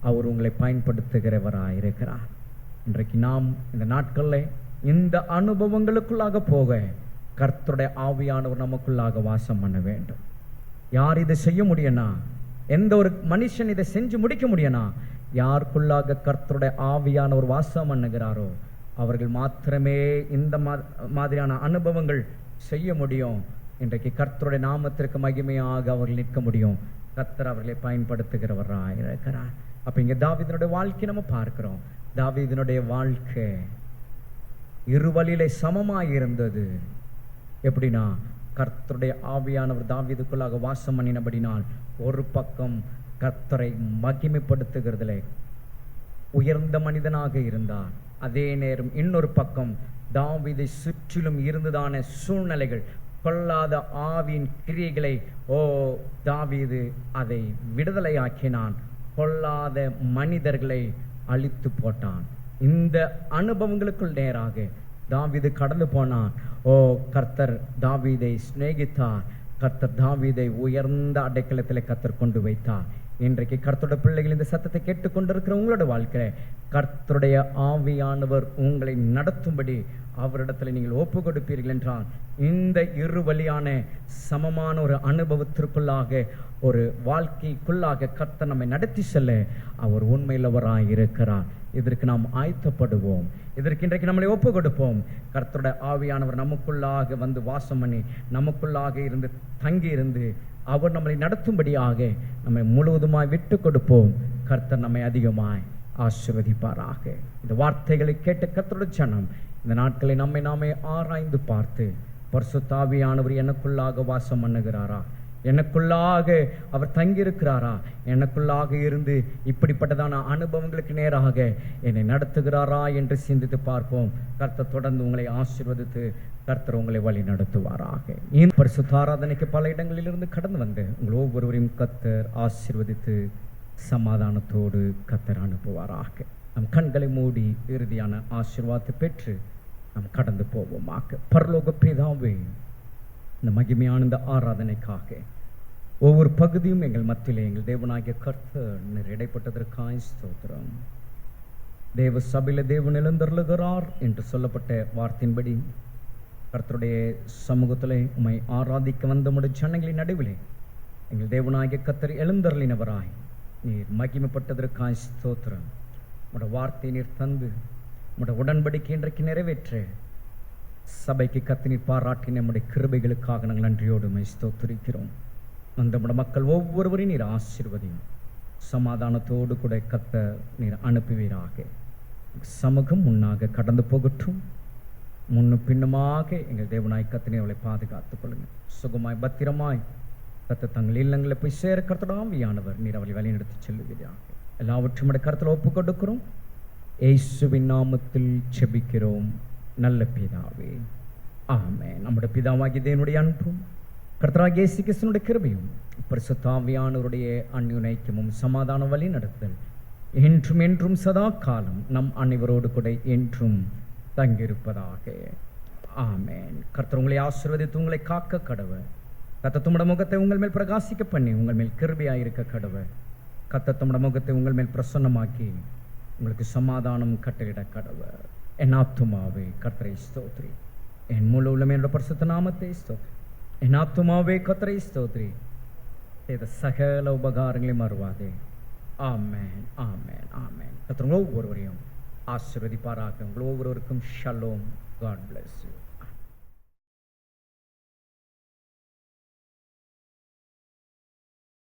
அவர் உங்களை பயன்படுத்துகிறவராயிருக்கிறார். இன்றைக்கு நாம் இந்த நாட்களில் இந்த அனுபவங்களுக்குள்ளாக போக கர்த்தருடைய ஆவியானவர் நமக்குள்ளாக வாசம் பண்ண வேண்டும். யார் இதை செய்ய முடியும்னா, எந்த ஒரு மனுஷன் இதை செஞ்சு முடிக்க முடியும்னா, யாருக்குள்ளாக கர்த்தருடைய ஆவியானவர் வாசம் பண்ணுகிறாரோ அவர்கள் மாத்திரமே இந்த மாதிரியான அனுபவங்கள் செய்ய முடியும். இன்றைக்கு கர்த்தருடைய நாமத்திற்கு மகிமையாக அவர்கள் நிற்க முடியும். கர்த்தர் அவர்களை பயன்படுத்துகிறவராக இருக்கிறார். அப்ப இங்க தாவீதினுடைய வாழ்க்கை நம்ம பார்க்கிறோம். தாவீதினுடைய வாழ்க்கை இருவழியிலே சமமாய் இருந்தது. எப்படின்னா, கர்த்தருடைய ஆவியானவர் தாவீதுக்குள்ளாக வாசம் பண்ணினபடினால் ஒரு பக்கம் கர்த்தரை மகிமைப்படுத்துகிறதுல உயர்ந்த மனிதனாக இருந்தார். அதே நேரம் இன்னொரு பக்கம் தாவீதை சுற்றிலும் இருந்ததான சூழ்நிலைகள், கொள்ளாத ஆவியின் கிரியைகளை தாவீது அதை விடுதலையாக்கினான். கொள்ளாத மனிதர்களை அழித்து போட்டான். இந்த அனுபவங்களுக்குள் நேராக தாவீது கடந்து போனான். கர்த்தர் தாவீதை சிநேகித்தார். கர்த்தர் தாவீதை உயர்ந்த அடைக்கலத்தில் கர்த்தர் கொண்டு வைத்தார். இன்றைக்கு கர்த்தருடைய பிள்ளைகள் இந்த சத்தத்தை கேட்டுக்கொண்டிருக்கிற உங்களோட வாழ்க்கை, கர்த்தருடைய ஆவியானவர் உங்களை நடத்தும்படி அவரிடத்துல நீங்கள் ஒப்பு கொடுப்பீர்கள் என்றால், இந்த இரு வழியான சமமான ஒரு அனுபவத்திற்குள்ளாக, ஒரு வாழ்க்கைக்குள்ளாக கர்த்தர் நம்மை நடத்தி செல்ல அவர் உண்மையிலவராய் இருக்கிறார். இதற்கு நாம் ஆயத்தப்படுவோம். இதற்கு இன்றைக்கு நம்மளை ஒப்பு கொடுப்போம். கர்த்தருடைய ஆவியானவர் நமக்குள்ளாக வந்து வாசம் பண்ணி நமக்குள்ளாக இருந்து தங்கி இருந்து அவர் நம்மளை நடத்தும்படியாக நம்மை முழுவதுமாய் விட்டு கொடுப்போம். கர்த்தர் நம்மை அதிகமாய் ஆசீர்வதிப்பாராக. இந்த வார்த்தைகளை கேட்ட கர்த்தருடைய ஜனம் இந்த நாட்களை நம்மை நாமே ஆராய்ந்து பார்த்து, பரிசுத்த ஆவியானவர் எனக்குள்ளாக வாசம் பண்ணுகிறாரா, எனக்குள்ளாக அவர் தங்கியிருக்கிறாரா, எனக்குள்ளாக இருந்து இப்படிப்பட்டதான அனுபவங்களுக்கு நேராக என்னை நடத்துகிறாரா என்று சிந்தித்து பார்ப்போம். கர்த்தர் தொடர்ந்து உங்களை ஆசீர்வதித்து கர்த்தர் உங்களை வழி நடத்துவாராக. இந்த பரிசுத்த ஆராதனைக்கு பல இடங்களிலிருந்து கடந்து வந்து உங்கள் ஒவ்வொருவரையும் கர்த்தர் ஆசீர்வதித்து சமாதானத்தோடு கர்த்தர் அனுப்புவாராக. நம் கண்களை மூடி இறுதியான ஆசீர்வாதத்தை பெற்று நாம் கடந்து போவோமாக. பரலோக பிதாவே, இந்த மகிமையான இந்த ஆராதனைக்காக ஒவ்வொரு பகுதியும் எங்கள் மத்தியிலே எங்கள் தேவனாகிய கர்த்தர் இடைப்பட்டதற்காய் ஸ்தோத்திரம். தேவ சபையில தேவன் எழுந்தருளுகிறார் என்று சொல்லப்பட்ட வார்த்தையின்படி கர்த்தருடைய சமூகத்திலே உம்மை ஆராதிக்க வந்த முடி ஜனங்களின் நடுவிலே எங்கள் தேவனாகிய கர்த்தர் எழுந்தருளினவராய் நீர் மகிமைப்பட்டதற்காய் ஸ்தோத்திரம். உம்முடைய வார்த்தை நீர் தந்து உம்முடைய உடன்படிக்கை இன்றைக்கு நிறைவேற்ற சபைக்கு கத்தினி பாராட்டி நம்முடைய கிருபைகளுக்காக நாங்கள் நன்றியோடு ஸ்தோத்திரிக்கிறோம். அந்த மக்கள் ஒவ்வொருவரையும் நீர் ஆசீர்வதியும். சமாதானத்தோடு கூட கத்த நீர் அனுப்புவீராக. சமூகம் முன்னாக கடந்து போகட்டும். முன்னும் பின்னுமாக எங்கள் தேவனாய் கத்தினை அவளை பாதுகாத்துக் கொள்ளுங்கள். சுகமாய் பத்திரமாய் கத்த தங்கள் இல்லங்களில் போய் சேர கர்த்தருடைய ஆவியானவர் நீர் அவளை வழிநடத்தி செல்லுவீராக. எல்லாவற்றையும் கர்த்தரை ஒப்பு கொடுக்கிறோம். இயேசுவின் நாமத்தில் ஜெபிக்கிறோம் நல்ல பிதாவே, ஆமென். நம்முடைய பிதாவாகிய தேவனுடைய அன்பும் கர்த்தராகிய இயேசு கிறிஸ்துவினுடைய கிருபையும் பரிசுத்த ஆவியானவருடைய அந்யுனைக்கமும் சமாதான வழி நடத்தல் என்றும் என்றும் சதா காலம் நம் அனைவரோடு கூட என்றும் தங்கியிருப்பதாக. ஆமென். கர்த்தர் உங்களை ஆசீர்வதித்து உங்களை காக்க கடவுள். கர்த்தர் தம்முடைய முகத்தை உங்கள் மேல் பிரகாசிக்க பண்ணி உங்கள் மேல் கிருபையாயிருக்க கடவுள். கர்த்தர் தம்முடைய முகத்தை உங்கள் மேல் பிரசன்னமாக்கி உங்களுக்கு சமாதானம் கட்டளிட கடவுள். என் ஆத்துமாவே கர்த்தரை ஸ்தோத்ரி, என் முழு உள்ளமே என்ற பரிசுத்த நாமத்தை ஸ்தோத்ரி. என் ஆத்துமாவே கர்த்தரை ஸ்தோத்ரி, செய்த சகல உபகாரங்களையும் மறுவாதே. ஆமென், ஆமென், ஆமென். கர்த்தர் ஒவ்வொருவரையும் ஆசீர்வதிப்பாராக. உங்கள் ஒவ்வொருவருக்கும் ஷலோம். God bless you.